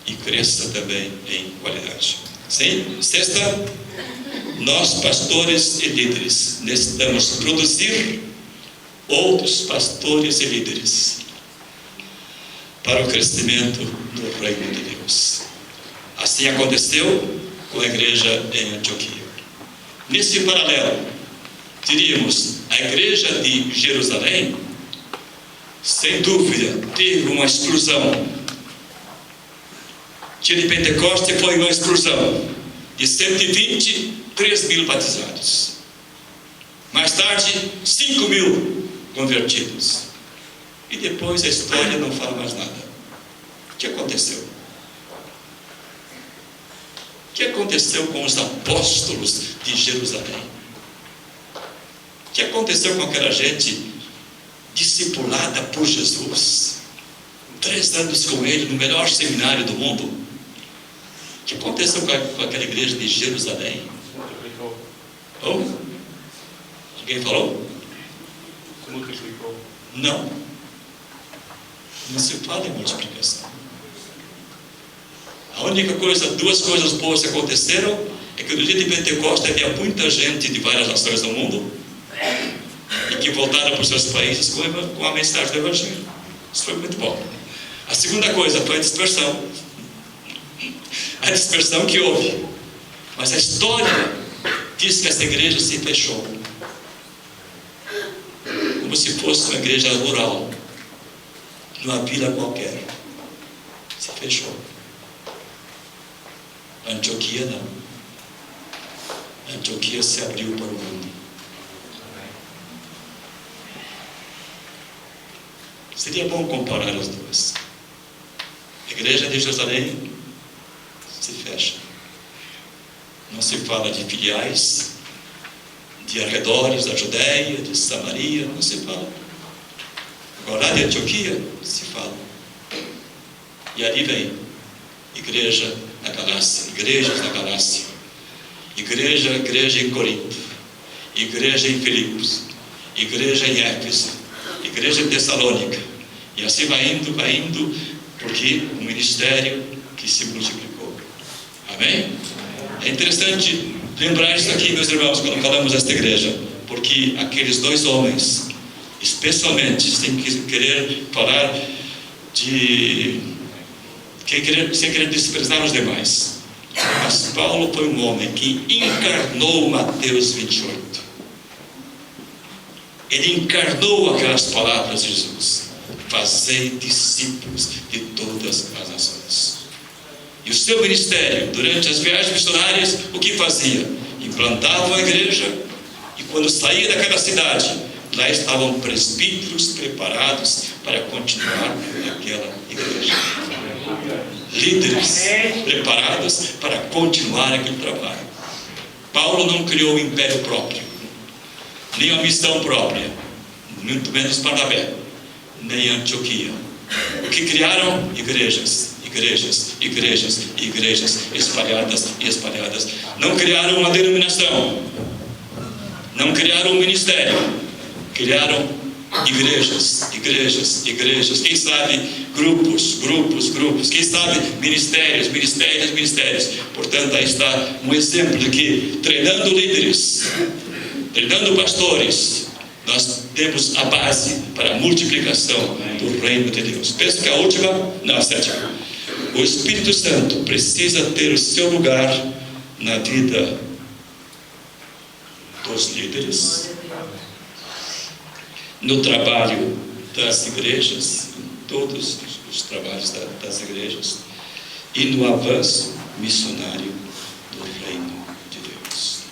e cresça também em qualidade. Sim? Sexta, nós pastores e líderes necessitamos produzir outros pastores e líderes para o crescimento do reino de Deus. Assim aconteceu com a igreja em Antioquia. Nesse paralelo, diríamos, a igreja de Jerusalém, sem dúvida, teve uma explosão. Dia de Pentecostes foi uma explosão de 123 mil batizados. Mais tarde, 5 mil convertidos. E depois a história não fala mais nada. O que aconteceu? O que aconteceu com os apóstolos de Jerusalém? O que aconteceu com aquela gente discipulada por Jesus? 3 anos com ele no melhor seminário do mundo. O que aconteceu com aquela igreja de Jerusalém? Oh? Alguém falou? Se multiplicou. Não. Não se fala em multiplicação. A única coisa, 2 coisas boas que aconteceram é que no dia de Pentecostes havia muita gente de várias nações do mundo e que voltaram para os seus países com a mensagem do Evangelho. Isso foi muito bom. A segunda coisa foi a dispersão. A dispersão que houve. Mas a história diz que essa igreja se fechou. Como se fosse uma igreja rural, numa vila qualquer. Se fechou. Antioquia não. Antioquia se abriu para o mundo. Seria bom comparar as duas. A igreja de Jerusalém se fecha. Não se fala de filiais, de arredores da Judéia, de Samaria, não se fala. Agora de Antioquia se fala. E ali vem igreja na Galácia, igrejas na Galácia, igreja em Corinto, igreja em Filipos, igreja em Éfeso, igreja em Tessalônica, e assim vai indo, porque o ministério que se multiplicou. Amém? É interessante lembrar isso aqui, meus irmãos, quando falamos desta igreja, porque aqueles 2 homens, especialmente, sem querer falar sem querer desprezar os demais, mas Paulo foi um homem que encarnou Mateus 28. Ele encarnou aquelas palavras de Jesus. fazei discípulos de todas as nações. E o seu ministério, durante as viagens missionárias, o que fazia? Implantava a igreja, e quando saía daquela cidade, lá estavam presbíteros preparados para continuar aquela igreja. Líderes preparados para continuar aquele trabalho. Paulo não criou um império próprio, nem uma missão própria, muito menos Barnabé, nem Antioquia. O que criaram? Igrejas, espalhadas e espalhadas. Não criaram uma denominação, não criaram um ministério, criaram igrejas. Quem sabe grupos. Quem sabe ministérios. Portanto, aí está um exemplo de que, treinando líderes, treinando pastores, nós temos a base para a multiplicação do reino de Deus. Penso que a sétima. O Espírito Santo precisa ter o seu lugar na vida dos líderes, no trabalho das igrejas, em todos os trabalhos das igrejas, e no avanço missionário do reino de Deus.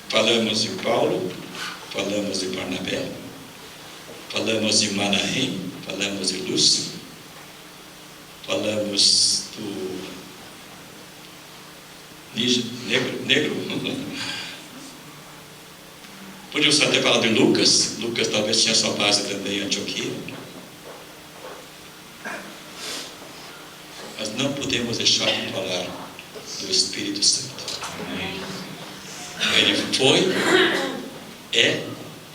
Falamos de Paulo, falamos de Barnabé, falamos de Manahem, falamos de Lúcio, falamos do negro. Podíamos até falar de Lucas. Lucas talvez tinha sua base também em Antioquia. Mas não podemos deixar de falar do Espírito Santo. Ele foi, é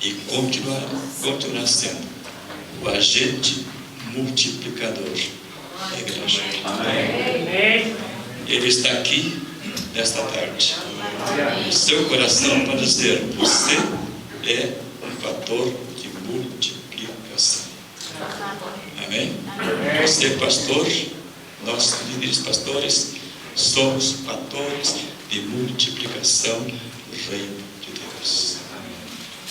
e continuará sendo o agente multiplicador da igreja. Ele está aqui nesta tarde, no seu coração, para dizer: você é um fator de multiplicação. Amém? Você, pastor, nós líderes pastores, somos fatores de multiplicação do reino de Deus.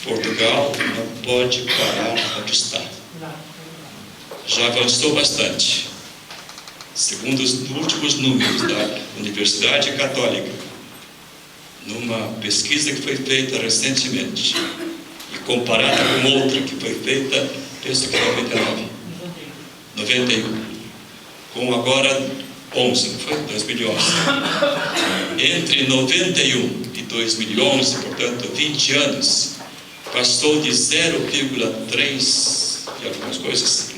Portugal não pode parar onde está. Já avançou bastante. Segundo os últimos números da Universidade Católica, numa pesquisa que foi feita recentemente e comparada com outra que foi feita, penso que em 91, com agora 11, não foi? 2011. Entre 91 e 2011, portanto 20 anos, passou de 0,3 e algumas coisas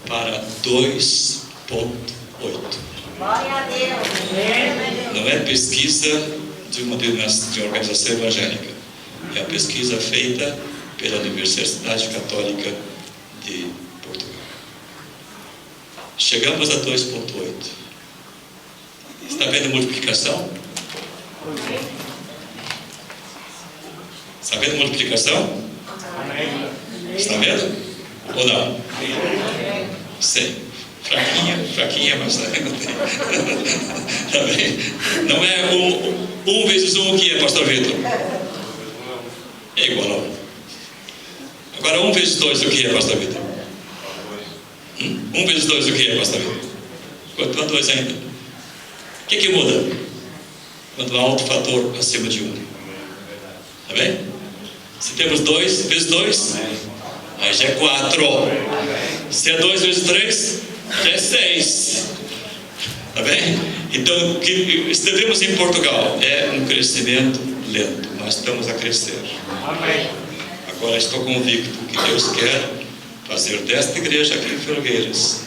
para 2,8. Glória a Deus. Não é pesquisa de uma organização evangélica, é a pesquisa feita pela Universidade Católica de Portugal. Chegamos a 2,8. Está vendo a multiplicação? Está vendo a multiplicação? Está vendo? Ou não? Sim. Fraquinha, mas tá bem? Não é um vezes um, o que é, pastor Vitor? É igual a 1. Agora 1 vezes 2, o que é, pastor Vitor? 1 vezes 2, o que é, pastor Vitor? Quanto a 2 ainda? O que muda? Quando há outro fator acima de 1. Tá bem? Se temos 2 vezes 2, aí já é 4. Se é 2 vezes 3, já é 6. Tá bem? Então, o que escrevemos em Portugal é um crescimento lento, mas estamos a crescer. Amém. Agora estou convicto que Deus quer fazer desta igreja aqui em Felgueiras,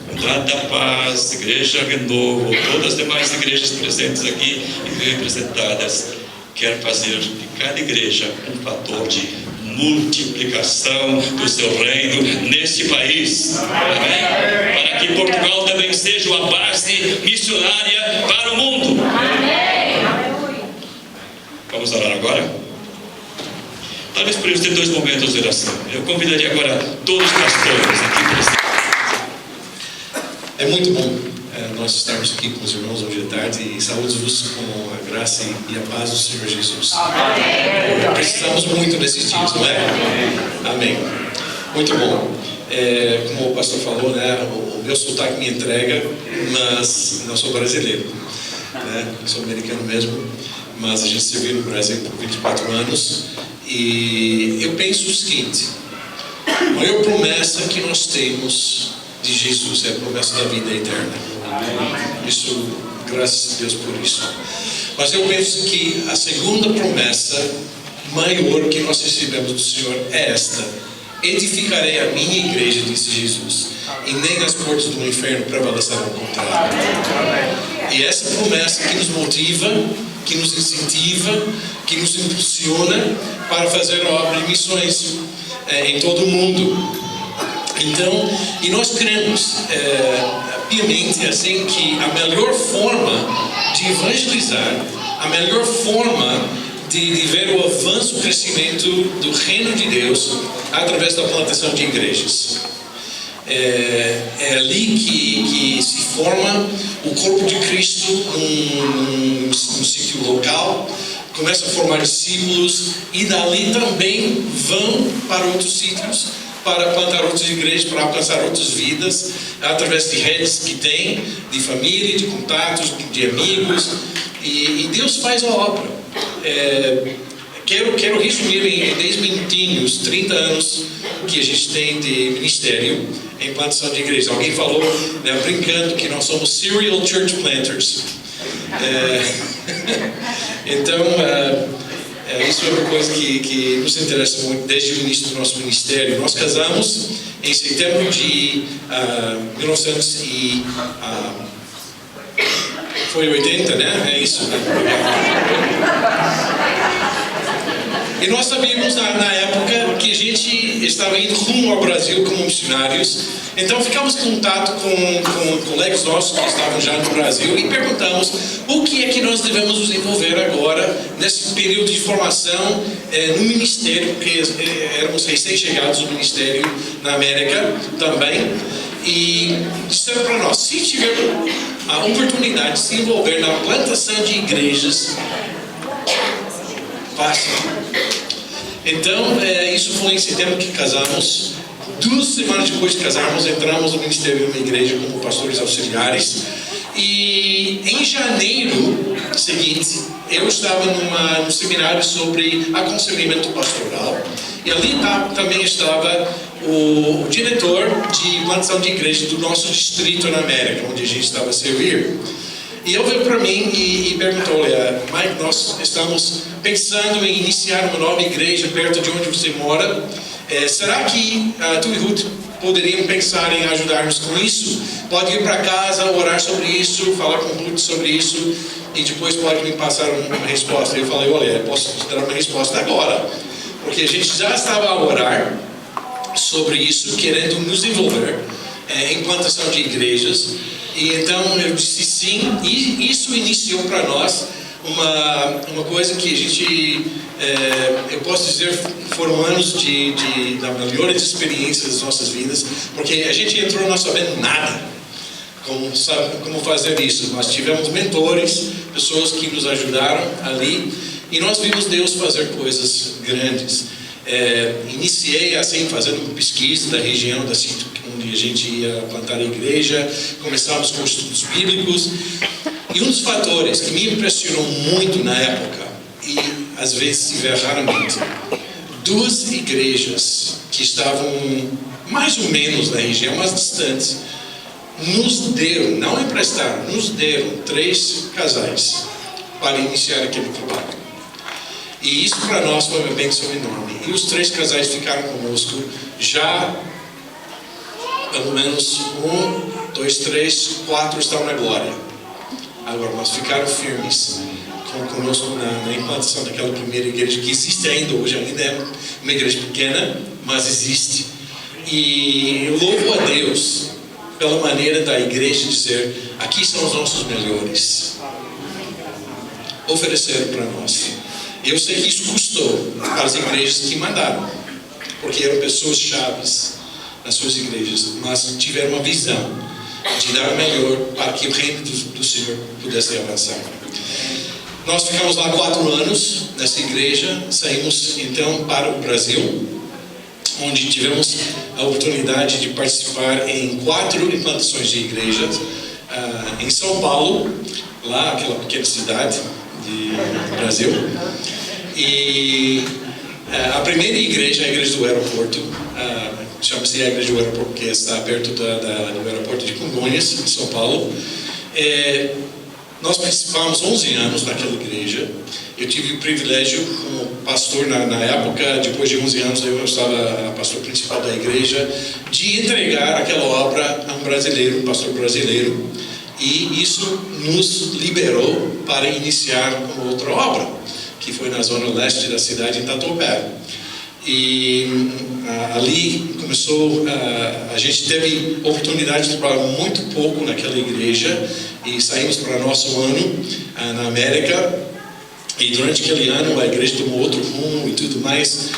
Comunidade da Paz, Igreja Renovo, todas as demais igrejas presentes aqui e representadas, quer fazer de cada igreja um fator de multiplicação do seu reino neste país. Amém? Para que Portugal também seja uma base missionária para o mundo. Amém. Vamos orar agora? Talvez podemos ter 2 momentos de oração. Eu convidaria agora todos os pastores aqui presentes. É muito bom nós estarmos aqui com os irmãos hoje à tarde e saúde-vos com a graça e a paz do Senhor Jesus. Amém. Precisamos muito desses dias, não é? Amém. Muito bom. Como o pastor falou, né, o meu sotaque me entrega, mas não sou brasileiro, né, sou americano mesmo, mas a gente serviu no Brasil por 24 anos e eu penso o seguinte: a maior promessa que nós temos de Jesus é a promessa da vida eterna. Isso, graças a Deus por isso. Mas eu penso que a segunda promessa maior que nós recebemos do Senhor é esta: edificarei a minha igreja, disse Jesus, e nem as portas do inferno prevalecerão contra ela. E essa promessa que nos motiva, que nos incentiva, que nos impulsiona para fazer a obra de missões em todo o mundo. Então, e nós cremos piamente assim que a melhor forma de evangelizar, a melhor forma de ver o avanço, o crescimento do reino de Deus através da plantação de igrejas. É ali que se forma o corpo de Cristo num sítio local, começa a formar discípulos e dali também vão para outros sítios para plantar outras igrejas, para alcançar outras vidas através de redes que tem, de família, de contatos, de amigos, e Deus faz a obra. Quero resumir em 10 minutinhos, 30 anos que a gente tem de ministério em plantação de igreja. Alguém falou, né, brincando, que nós somos serial church planters. Então, isso é uma coisa que nos interessa muito desde o início do nosso ministério. Nós casamos em setembro de 1980, né? É isso, né? E nós sabíamos na época que a gente estava indo rumo ao Brasil como missionários. Então ficamos em contato com colegas nossos que estavam já no Brasil e perguntamos o que é que nós devemos nos envolver agora nesse período de formação no ministério, porque éramos recém-chegados no ministério na América também. E disseram para nós: se tiver a oportunidade de se envolver na plantação de igrejas, faça. Então, isso foi em setembro que casamos. 2 semanas depois de casarmos, entramos no ministério de uma igreja como pastores auxiliares. E em janeiro seguinte, eu estava num seminário sobre aconselhamento pastoral. E ali também estava o diretor de plantação de igreja do nosso distrito na América, onde a gente estava a servir. E ele veio para mim e perguntou: olha, Mike, nós estamos pensando em iniciar uma nova igreja perto de onde você mora. Será que tu e Ruth poderiam pensar em ajudar-nos com isso? Pode ir para casa, orar sobre isso, falar com Ruth sobre isso e depois pode me passar uma resposta. Eu falei: olha, eu posso te dar uma resposta agora, porque a gente já estava a orar sobre isso, querendo nos envolver em plantação de igrejas. E então eu disse sim, e isso iniciou para nós uma coisa que a gente, eu posso dizer, foram anos da melhor experiência das nossas vidas, porque a gente entrou não sabendo nada como fazer isso. Nós tivemos mentores, pessoas que nos ajudaram ali, e nós vimos Deus fazer coisas grandes. Iniciei assim, fazendo uma pesquisa da região da sítio onde a gente ia plantar a igreja. Começamos com estudos bíblicos, e um dos fatores que me impressionou muito na época, e às vezes se vê raramente, 2 igrejas que estavam mais ou menos na região, mas distantes, nos deram, não emprestaram, nos deram 3 casais para iniciar aquele trabalho. E isso para nós foi uma bênção enorme. E os 3 casais ficaram conosco já, pelo menos 1, 2, 3, 4 estão na glória. Agora, nós ficaram firmes conosco na implantação daquela primeira igreja, que existe ainda hoje. Ainda é uma igreja pequena, mas existe. E eu louvo a Deus pela maneira da igreja dizer: aqui são os nossos melhores. Ofereceram para nós. Eu sei que isso custou para as igrejas que mandaram, porque eram pessoas chaves nas suas igrejas, mas tiveram uma visão de dar o melhor para que o reino do Senhor pudesse avançar. Nós ficamos lá 4 anos nessa igreja, saímos então para o Brasil onde tivemos a oportunidade de participar em 4 implantações de igrejas em São Paulo, lá aquela pequena cidade do Brasil, e a primeira igreja, a igreja do aeroporto, chama-se a igreja do aeroporto porque está perto do aeroporto de Congonhas, em São Paulo. Nós participamos 11 anos naquela igreja. Eu tive o privilégio, como pastor na época, depois de 11 anos eu estava pastor principal da igreja, de entregar aquela obra a um brasileiro, um pastor brasileiro, e isso nos liberou para iniciar uma outra obra, que foi na zona leste da cidade, em Tatuapé. E ali começou, a gente teve oportunidade de trabalhar muito pouco naquela igreja e saímos para nosso ano na América. E durante aquele ano a igreja tomou outro rumo e tudo mais.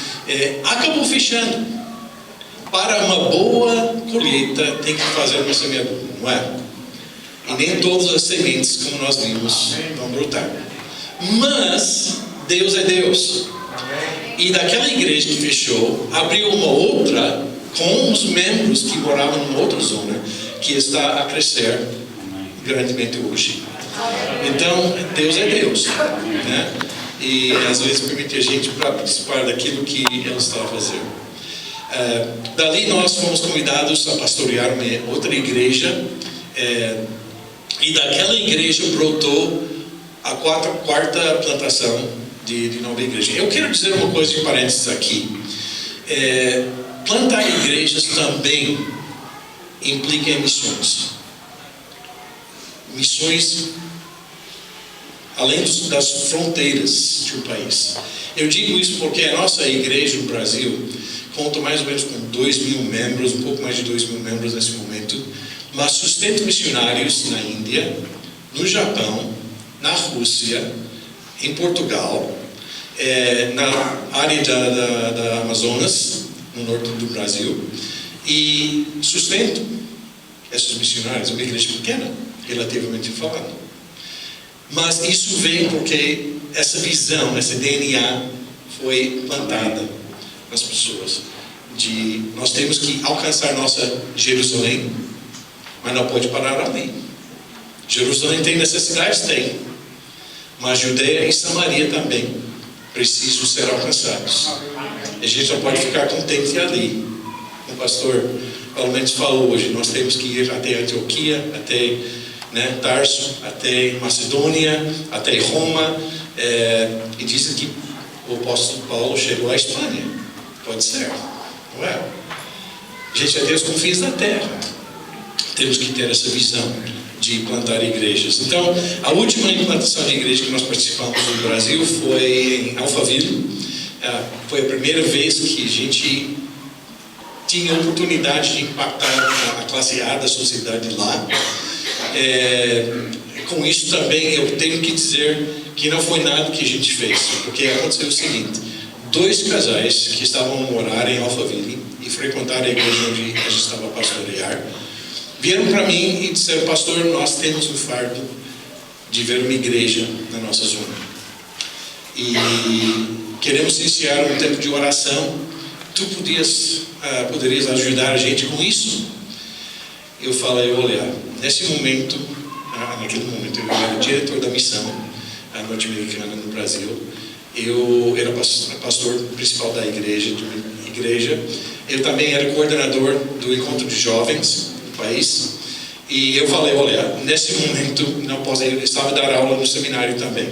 Acabou fechando. Para uma boa colheita tem que fazer uma semeadura, não é? E nem todas as sementes, como nós vimos, vão brotar. Mas Deus é Deus. E daquela igreja que fechou, abriu uma outra com os membros que moravam numa outra zona, que está a crescer grandemente hoje. Então, Deus é Deus, né? E às vezes permite a gente para participar daquilo que Ele está a fazer. Dali nós fomos convidados a pastorear uma outra igreja, e daquela igreja brotou a quarta plantação de nova igreja. Eu quero dizer uma coisa de parênteses aqui. Plantar igrejas também implica em missões. Missões além das fronteiras de um país. Eu digo isso porque a nossa igreja no Brasil conta mais ou menos com 2.000 membros, um pouco mais de 2.000 membros nesse momento, mas sustenta missionários na Índia, no Japão, na Rússia, em Portugal, na área da Amazonas, no norte do Brasil, e sustento esses missionários, uma igreja pequena, relativamente falando. Mas isso vem porque essa visão, essa DNA foi plantada nas pessoas. Nós temos que alcançar nossa Jerusalém, mas não pode parar ali. Jerusalém tem necessidades? Tem. Mas Judeia e Samaria também precisam ser alcançados. A gente não pode ficar contente ali. O pastor Paulo Mendes falou hoje, nós temos que ir até Antioquia, até Tarso, até Macedônia, até Roma, e dizem que o apóstolo Paulo chegou à Espanha. Pode ser, não é? Gente, é Deus com fins da terra. Temos que ter essa visão de plantar igrejas. Então, a última implantação de igreja que nós participamos no Brasil foi em Alphaville. Foi a primeira vez que a gente tinha a oportunidade de impactar a classe A da sociedade lá. Com isso também eu tenho que dizer que não foi nada que a gente fez, porque aconteceu o seguinte: 2 casais que estavam a morar em Alphaville e frequentar a igreja onde a gente estava a pastorear, vieram para mim e disseram: pastor, nós temos o fardo de ver uma igreja na nossa zona e queremos iniciar um tempo de oração. Tu poderias ajudar a gente com isso? Eu falei: olha, naquele momento eu era diretor da missão norte-americana no Brasil. Eu era pastor principal da igreja. Eu também era coordenador do encontro de jovens do país. E eu falei: olha, nesse momento não posso. Eu estava a dar aula no seminário também.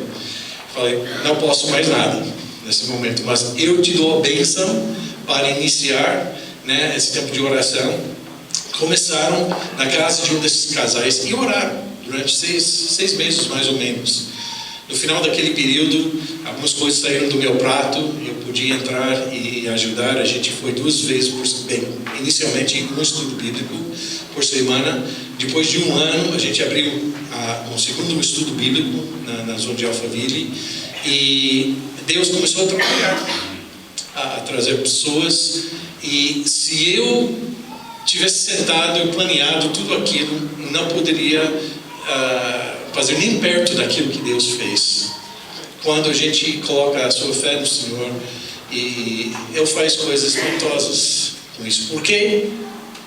Falei: não posso mais nada nesse momento, mas eu te dou a bênção para iniciar esse tempo de oração. Começaram na casa de um desses casais e oraram durante 6 meses mais ou menos. No final daquele período, algumas coisas saíram do meu prato, eu podia entrar e ajudar. A gente foi 2 vezes inicialmente um estudo bíblico por semana. Depois de 1 ano, a gente abriu um segundo estudo bíblico na zona de Alphaville, e Deus começou a trabalhar, a trazer pessoas. E se eu tivesse sentado e planeado tudo aquilo, não poderia fazer nem perto daquilo que Deus fez. Quando a gente coloca a sua fé no Senhor, E ele faz coisas espantosas com isso. Por quê?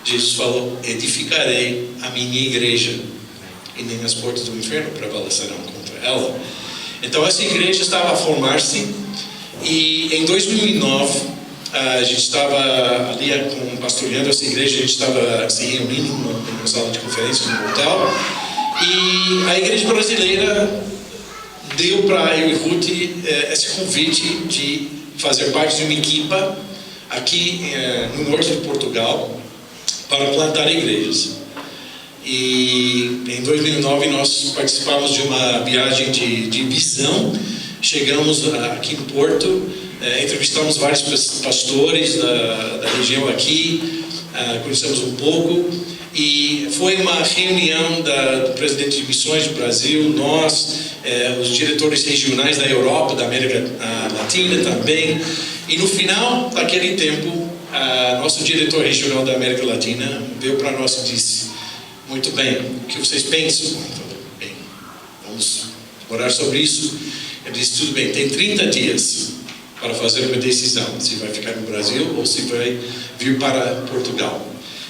Jesus falou: edificarei a minha igreja, e nem as portas do inferno prevalecerão contra ela. Então essa igreja estava a formar-se, e em 2009 a gente estava ali pastoreando essa igreja. A gente estava se reunindo numa sala de conferências no hotel, e a igreja brasileira deu para eu e Ruth esse convite de fazer parte de uma equipa aqui no norte de Portugal para plantar igrejas. E em 2009 nós participamos de uma viagem de visão. Chegamos aqui no Porto, entrevistamos vários pastores da região aqui, conhecemos um pouco, e foi uma reunião do presidente de missões do Brasil, nós, os diretores regionais da Europa, da América Latina também. E no final daquele tempo, nosso diretor regional da América Latina veio para nós e disse: muito bem, o que vocês pensam? Bem, vamos orar sobre isso. Ele disse: tudo bem, tem 30 dias para fazer uma decisão, se vai ficar no Brasil ou se vai vir para Portugal.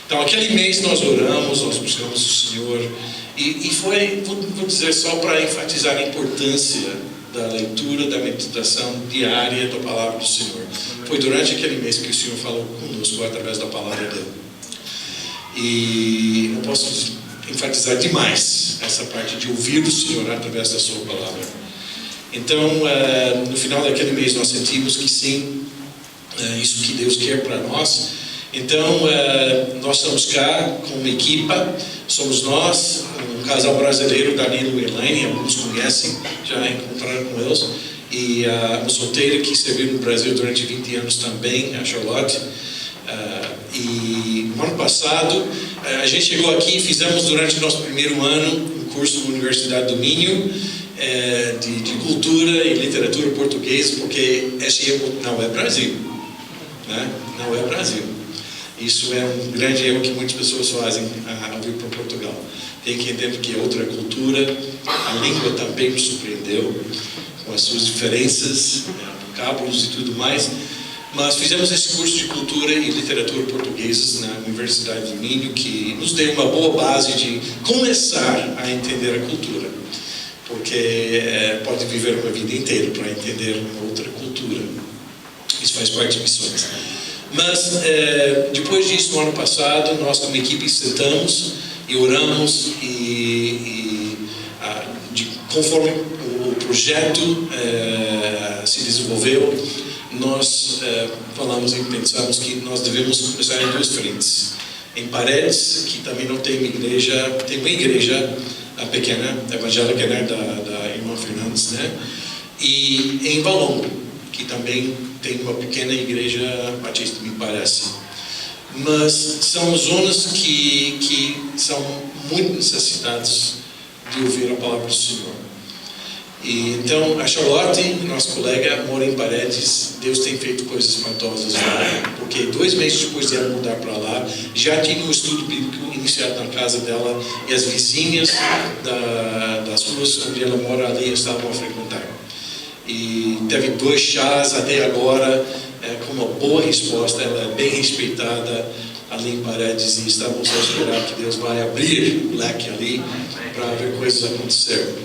Então aquele mês nós oramos, nós buscamos o Senhor, e foi, vou dizer só para enfatizar a importância da leitura, da meditação diária da palavra do Senhor. Foi durante aquele mês que o Senhor falou conosco através da palavra dele. E não posso enfatizar demais essa parte de ouvir o Senhor através da sua palavra. Então, no final daquele mês nós sentimos que sim, isso que Deus quer para nós. Então, nós estamos cá com uma equipa, somos nós, um casal brasileiro, Danilo e Elaine, alguns conhecem, já encontraram com eles, e uma solteira que serviu no Brasil durante 20 anos também, a Charlotte. E no ano passado, a gente chegou aqui e fizemos durante o nosso primeiro ano um curso na Universidade do Minho, de cultura e literatura portuguesa, porque esse erro não é Brasil, né? Não é Brasil. Isso é um grande erro que muitas pessoas fazem ao vir para Portugal. Tem que entender que é outra cultura, a língua também nos surpreendeu, com as suas diferenças, vocábulos e tudo mais. Mas fizemos esse curso de cultura e literatura portuguesas na Universidade de Minho, que nos deu uma boa base de começar a entender a cultura, porque pode viver uma vida inteira para entender uma outra cultura. Isso faz parte de missões. Mas depois disso, no ano passado, nós como equipe sentamos e oramos, conforme o projeto se desenvolveu, nós falamos e pensamos que nós devemos começar em duas frentes. Em Paredes, que também não tem uma igreja, tem uma igreja pequena, evangélica, né, da irmã Fernandes, né? E em Valongo, que também tem uma pequena igreja batista, me parece. Mas são zonas que são muito necessitadas de ouvir a palavra do Senhor. E então a Charlotte, nossa colega, mora em Paredes. Deus tem feito coisas espantosas lá, porque 2 meses depois de ela mudar para lá, já tinha um estudo bíblico iniciado na casa dela, e as vizinhas das ruas onde ela mora ali estavam a frequentar. E teve 2 chás até agora, com uma boa resposta. Ela é bem respeitada ali em Paredes, e estamos a esperar que Deus vai abrir o leque ali para ver coisas acontecer.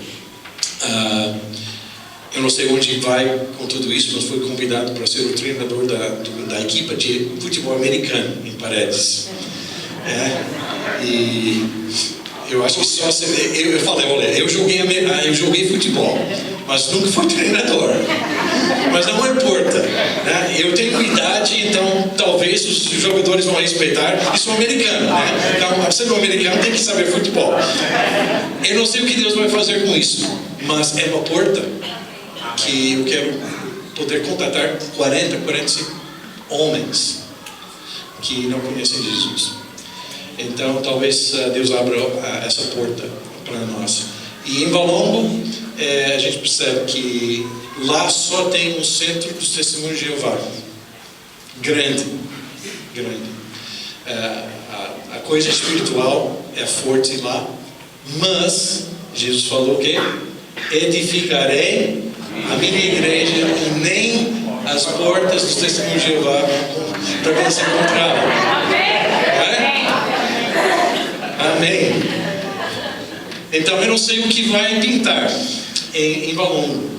Eu não sei onde vai com tudo isso, mas fui convidado para ser o treinador da equipa de futebol americano em Paredes. E eu acho que só eu falei: olha, eu joguei futebol, mas nunca fui treinador. Mas não importa, né? Eu tenho idade, então talvez os jogadores vão respeitar. E sou americano, né? Então, sendo americano, tem que saber futebol. Eu não sei o que Deus vai fazer com isso, mas é uma porta que eu quero poder contatar 45 homens que não conhecem Jesus. Então, talvez Deus abra essa porta para nós. E em Valongo, a gente percebe que lá só tem um centro dos testemunhos de Jeová. Grande. A coisa espiritual é forte lá, mas Jesus falou que edificarei a minha igreja e nem as portas dos testemunhos de Jeová para você encontrá-la. Amém. Então eu não sei o que vai pintar em Valongo,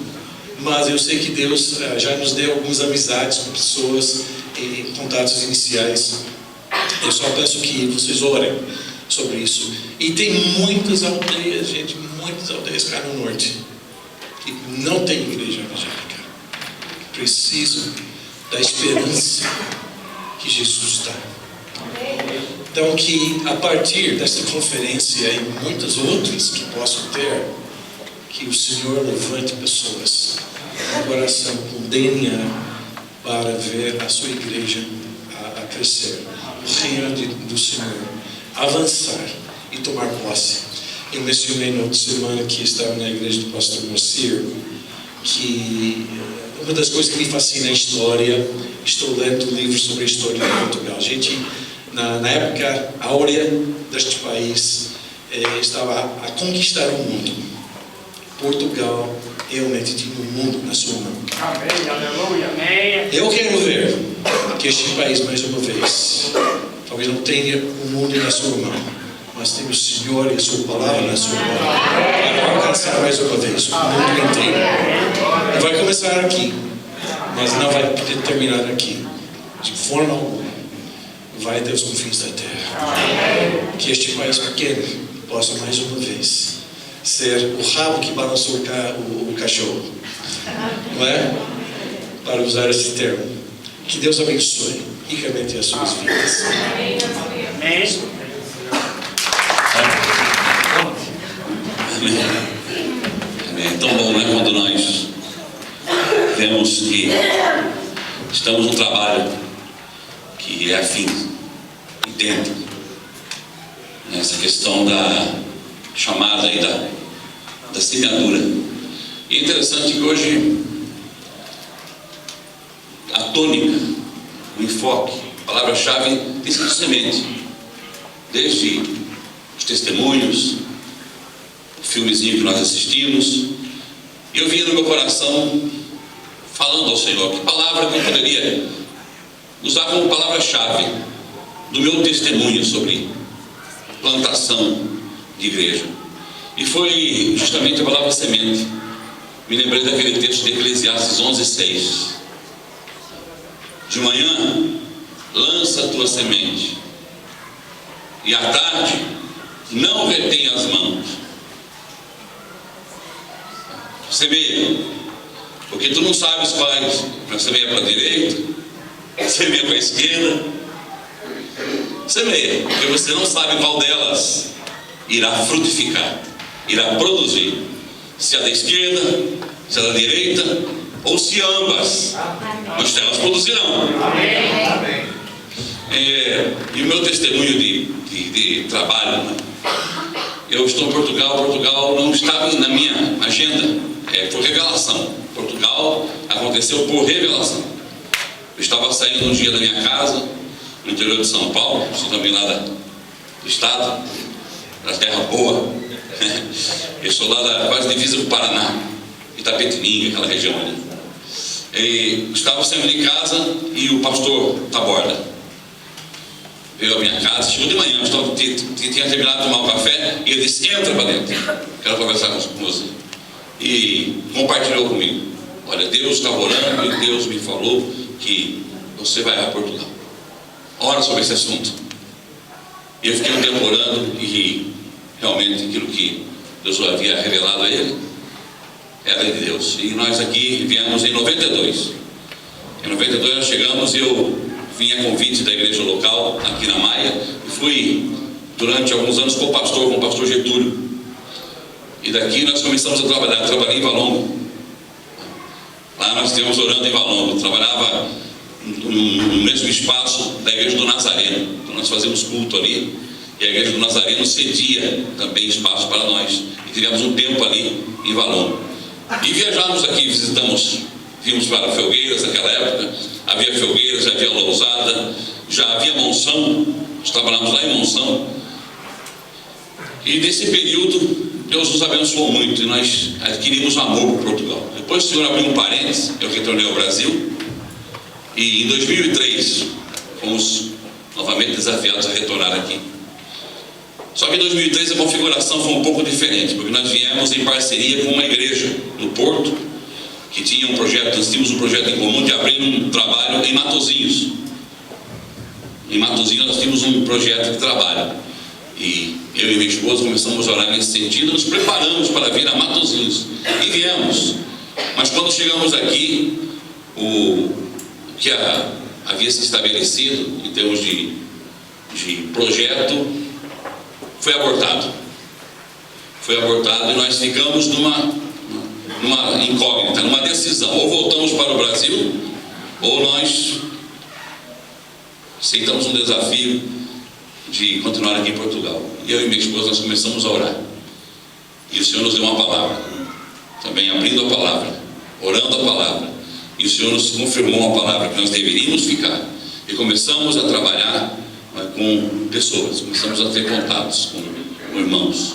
mas eu sei que Deus já nos deu algumas amizades com pessoas em contatos iniciais. Eu só peço que vocês orem sobre isso. E tem muitas aldeias, gente, muitas aldeias cá no norte que não tem igreja evangélica. Precisam da esperança que Jesus dá. Então que a partir desta conferência e muitas outras que possam ter, que o Senhor levante pessoas no coração com DNA para ver a sua igreja a crescer, o reino do Senhor avançar e tomar posse. Eu mencionei na outra semana que estava na igreja do pastor Moacir, que uma das coisas que me fascina é a história. Estou lendo livros sobre a história de Portugal. A gente, na época áurea deste país, estava a conquistar o mundo. Portugal realmente tinha o mundo na sua mão. Amém, aleluia, amém. Eu quero ver que este país, mais uma vez, talvez não tenha o mundo na sua mão, mas tem o Senhor e a sua palavra na sua mão, para alcançar mais uma vez o mundo inteiro. E vai começar aqui, mas não vai terminar aqui, de forma alguma. Vai até os confins da terra. Que este país pequeno possa mais uma vez ser o rabo que balançou o cachorro, não é? Para usar esse termo. Que Deus abençoe ricamente as suas vidas. Amém. É tão bom, né? Quando nós vemos que estamos num trabalho que é afim e dentro nessa questão da chamada e da semeadura. E é interessante que hoje a tônica, o enfoque, a palavra-chave tem sido semente. Desde os testemunhos, o filmezinho que nós assistimos, eu vinha no meu coração falando ao Senhor que palavra que eu poderia usar como palavra-chave do meu testemunho sobre plantação de igreja. E foi justamente a palavra semente. Me lembrei daquele texto de Eclesiastes 11:6. De manhã lança a tua semente, e à tarde não retém as mãos. Semeia, porque tu não sabes quais. Semeia para a direita, semeia para a esquerda. Semeia, porque você não sabe qual delas irá frutificar, irá produzir. Se a da esquerda, se a da direita, ou se ambas. Mas elas produzirão. E o meu testemunho de trabalho, né? Eu estou em Portugal. Portugal não estava na minha agenda. Foi revelação. Portugal aconteceu por revelação. Eu estava saindo um dia da minha casa, no interior de São Paulo. Sou também lá do estado, da terra boa. Eu sou lá da quase divisa do Paraná, Itapetininga, aquela região ali. E estava saindo de casa e o pastor Taborda veio à minha casa, chegou de manhã, eu tinha terminado de tomar um café e ele disse: entra para dentro, quero conversar com você. E compartilhou comigo: olha, Deus estava orando e Deus me falou que você vai a Portugal, ora sobre esse assunto. E eu fiquei um tempo orando e realmente aquilo que Deus havia revelado a ele era de Deus. E nós aqui viemos em 92. Em 92 nós chegamos e eu vim a convite da igreja local aqui na Maia e fui durante alguns anos com o pastor Getúlio. E daqui nós começamos a trabalhar. Trabalhei em Valongo. Lá nós estivemos orando em Valongo. Trabalhava no mesmo espaço da igreja do Nazareno. Então nós fazíamos culto ali e a igreja do Nazareno cedia também espaço para nós. E tivemos um tempo ali em Valongo. E viajamos aqui, vimos para Felgueiras naquela época. Havia Felgueiras, havia Lousada, já havia Monção. Nós trabalhamos lá em Monção. E nesse período Deus nos abençoou muito e nós adquirimos amor por Portugal. Depois o Senhor abriu um parênteses, eu retornei ao Brasil e em 2003 fomos novamente desafiados a retornar aqui. Só que em 2003 a configuração foi um pouco diferente, porque nós viemos em parceria com uma igreja no Porto, que tinha um projeto, nós tínhamos um projeto em comum de abrir um trabalho em Matosinhos. Em Matosinhos nós tínhamos um projeto de trabalho. E eu e minha esposa começamos a orar nesse sentido, nos preparamos para vir a Matosinhos. E viemos. Mas quando chegamos aqui, o que havia se estabelecido em termos de projeto foi abortado. Foi abortado e nós ficamos numa incógnita, numa decisão. Ou voltamos para o Brasil, ou nós aceitamos um desafio de continuar aqui em Portugal. E eu e minha esposa nós começamos a orar. E o Senhor nos deu uma palavra. Também abrindo a palavra, orando a palavra. E o Senhor nos confirmou a palavra que nós deveríamos ficar. E começamos a trabalhar com pessoas. Começamos a ter contatos com irmãos,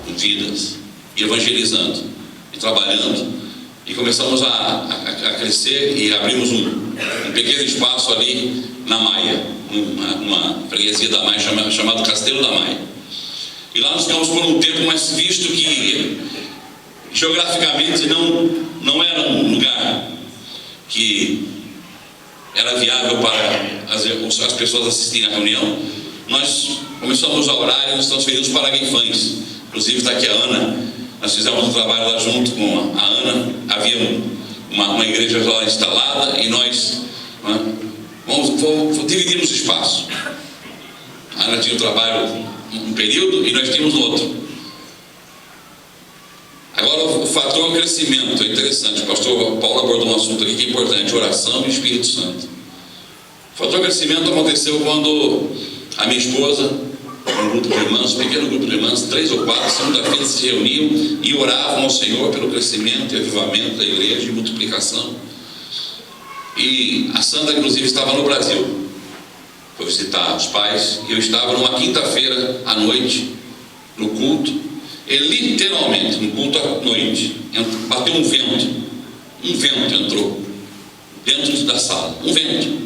com vidas. E evangelizando. E trabalhando. E começamos a crescer e abrimos um pequeno espaço ali na Maia, uma freguesia da Maia chamado Castelo da Maia. E lá nós ficamos por um tempo, mas visto que geograficamente não era um lugar que era viável para as pessoas assistirem à reunião, nós começamos a orar e nos transferimos para Guifães. Inclusive está aqui a Ana. Nós fizemos um trabalho lá junto com a Ana. Havia uma igreja lá instalada e nós dividimos o espaço. A Ana tinha um trabalho um período e nós tínhamos outro. Agora o fator crescimento é interessante. O pastor Paulo abordou um assunto aqui que é importante: oração e Espírito Santo. O fator crescimento aconteceu quando a minha esposa, um grupo de irmãs, um pequeno grupo de irmãs, 3 ou 4, segunda-feira se reuniam e oravam ao Senhor pelo crescimento e avivamento da igreja e multiplicação. E a Sandra, inclusive, estava no Brasil, foi visitar os pais, e eu estava numa quinta-feira à noite, no culto, e literalmente, no culto à noite, bateu um vento entrou dentro da sala, um vento.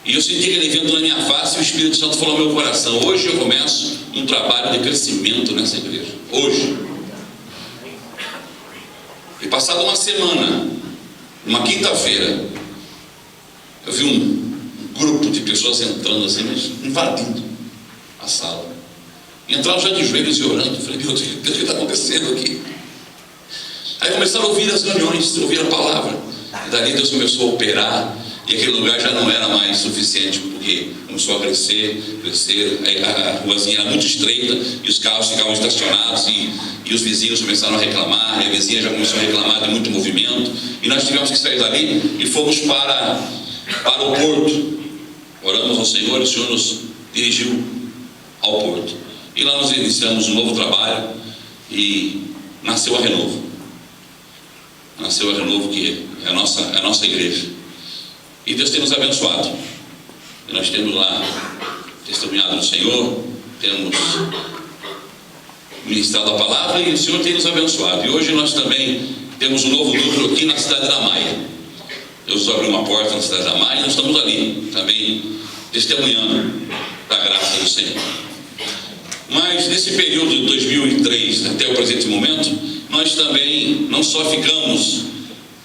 E eu senti aquele vento na minha face e o Espírito Santo falou ao meu coração: hoje eu começo um trabalho de crescimento nessa igreja. Hoje. E passada uma semana, uma quinta-feira, eu vi um grupo de pessoas entrando assim, mas invadindo a sala. E entraram já de joelhos e orando. Eu falei: meu Deus, o que está acontecendo aqui? Aí começaram a ouvir as reuniões, ouvir a palavra. E dali Deus começou a operar. E aquele lugar já não era mais suficiente, porque começou a crescer, a ruazinha era muito estreita, e os carros ficavam estacionados, e os vizinhos começaram a reclamar, e a vizinha já começou a reclamar de muito movimento, e nós tivemos que sair dali e fomos para o Porto. Oramos ao Senhor e o Senhor nos dirigiu ao Porto. E lá nós iniciamos um novo trabalho, e nasceu a Renovo. Nasceu a Renovo, que é a nossa igreja. E Deus tem nos abençoado. E nós temos lá testemunhado do Senhor, temos ministrado a palavra e o Senhor tem nos abençoado. E hoje nós também temos um novo núcleo aqui na cidade da Maia. Deus abriu uma porta na cidade da Maia e nós estamos ali também testemunhando da graça do Senhor. Mas nesse período de 2003 até o presente momento, nós também não só ficamos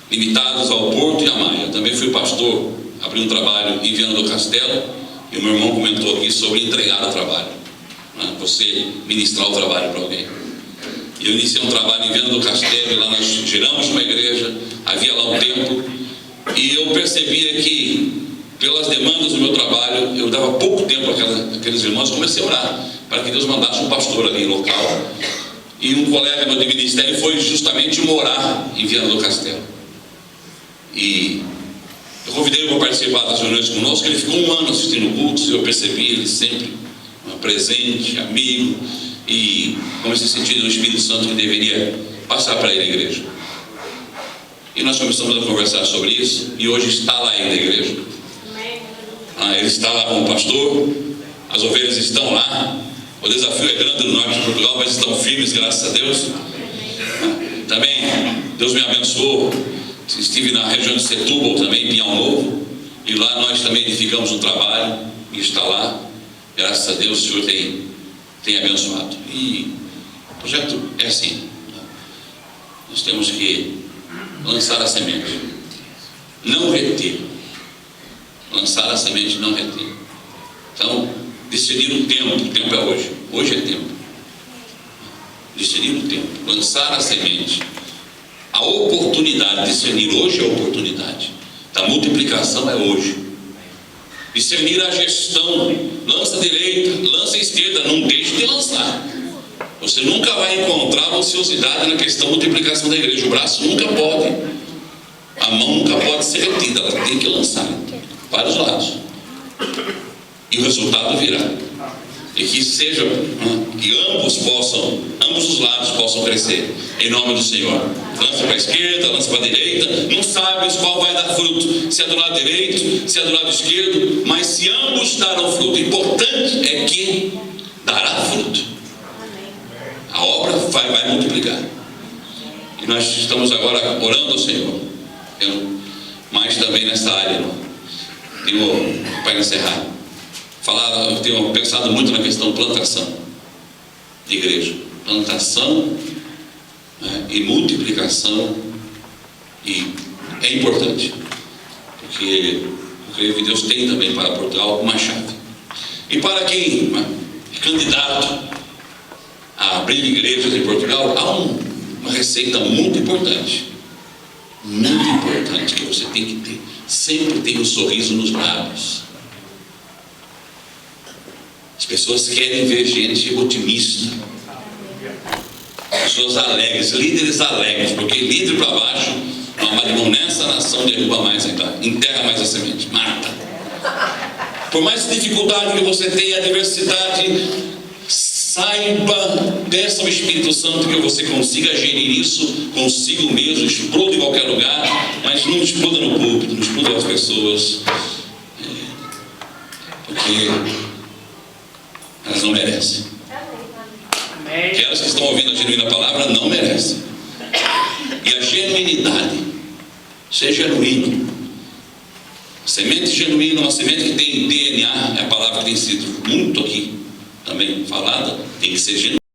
limitados ao Porto e à Maia. Eu também fui pastor, abri um trabalho em Viana do Castelo, e o meu irmão comentou aqui sobre entregar o trabalho, né? Você ministrar o trabalho para alguém. E eu iniciei um trabalho em Viana do Castelo, e lá nós geramos uma igreja, havia lá um templo, e eu percebia que, pelas demandas do meu trabalho, eu dava pouco tempo àqueles irmãos. Comecei a orar para que Deus mandasse um pastor ali local, e um colega meu de ministério foi justamente morar em Viana do Castelo. E eu convidei ele para participar das reuniões conosco. Ele ficou 1 ano assistindo cultos e eu percebi ele sempre presente, amigo, e comecei a sentir no Espírito Santo que deveria passar para ele a igreja. E nós começamos a conversar sobre isso, e hoje está lá ainda a igreja. Ele está lá como pastor, as ovelhas estão lá, O desafio é grande no norte de Portugal, mas estão firmes, graças a Deus. Também, Deus me abençoou. Estive na região de Setúbal, também, em Pinhal Novo. E lá nós também edificamos um trabalho. E está lá. Graças a Deus, o Senhor tem abençoado. E o projeto é assim. Nós temos que lançar a semente. Não reter. Lançar a semente e não reter. Então, decidir o tempo é hoje. Hoje é tempo. Discernir o tempo, lançar a semente. A oportunidade, discernir hoje é a oportunidade. A multiplicação é hoje. Discernir a gestão, lança a direita, lança a esquerda, não deixe de lançar. Você nunca vai encontrar ociosidade na questão da multiplicação da igreja. O braço nunca pode, a mão nunca pode ser retida, ela tem que lançar para os lados. E o resultado virá. E que seja, que ambos os lados possam crescer, em nome do Senhor. Lança para a esquerda, lança para a direita, não sabes qual vai dar fruto, se é do lado direito, se é do lado esquerdo, mas se ambos darão fruto, o importante é que dará fruto. A obra vai multiplicar. E nós estamos agora orando ao Senhor, mas também nessa área, para encerrar, eu tenho pensado muito na questão de plantação de igreja. Plantação, né, e multiplicação, e é importante, porque eu creio que Deus tem também para Portugal uma chave. E para quem é candidato a abrir igrejas em Portugal, há uma receita muito importante que você tem que ter. Sempre tem um sorriso nos lábios. As pessoas querem ver gente otimista, pessoas alegres, líderes alegres, porque líder para baixo, não, nessa nação derruba mais, enterra mais a semente, mata. Por mais dificuldade que você tenha, adversidade, saiba, peça ao Espírito Santo que você consiga gerir isso consigo mesmo, exploda em qualquer lugar, mas não exploda no púlpito, não exploda as pessoas, porque elas não merecem. Aquelas que estão ouvindo a genuína palavra não merecem. E a genuinidade, ser genuíno. Semente genuína, uma semente que tem DNA, é a palavra que tem sido muito aqui também falada, tem que ser genuína.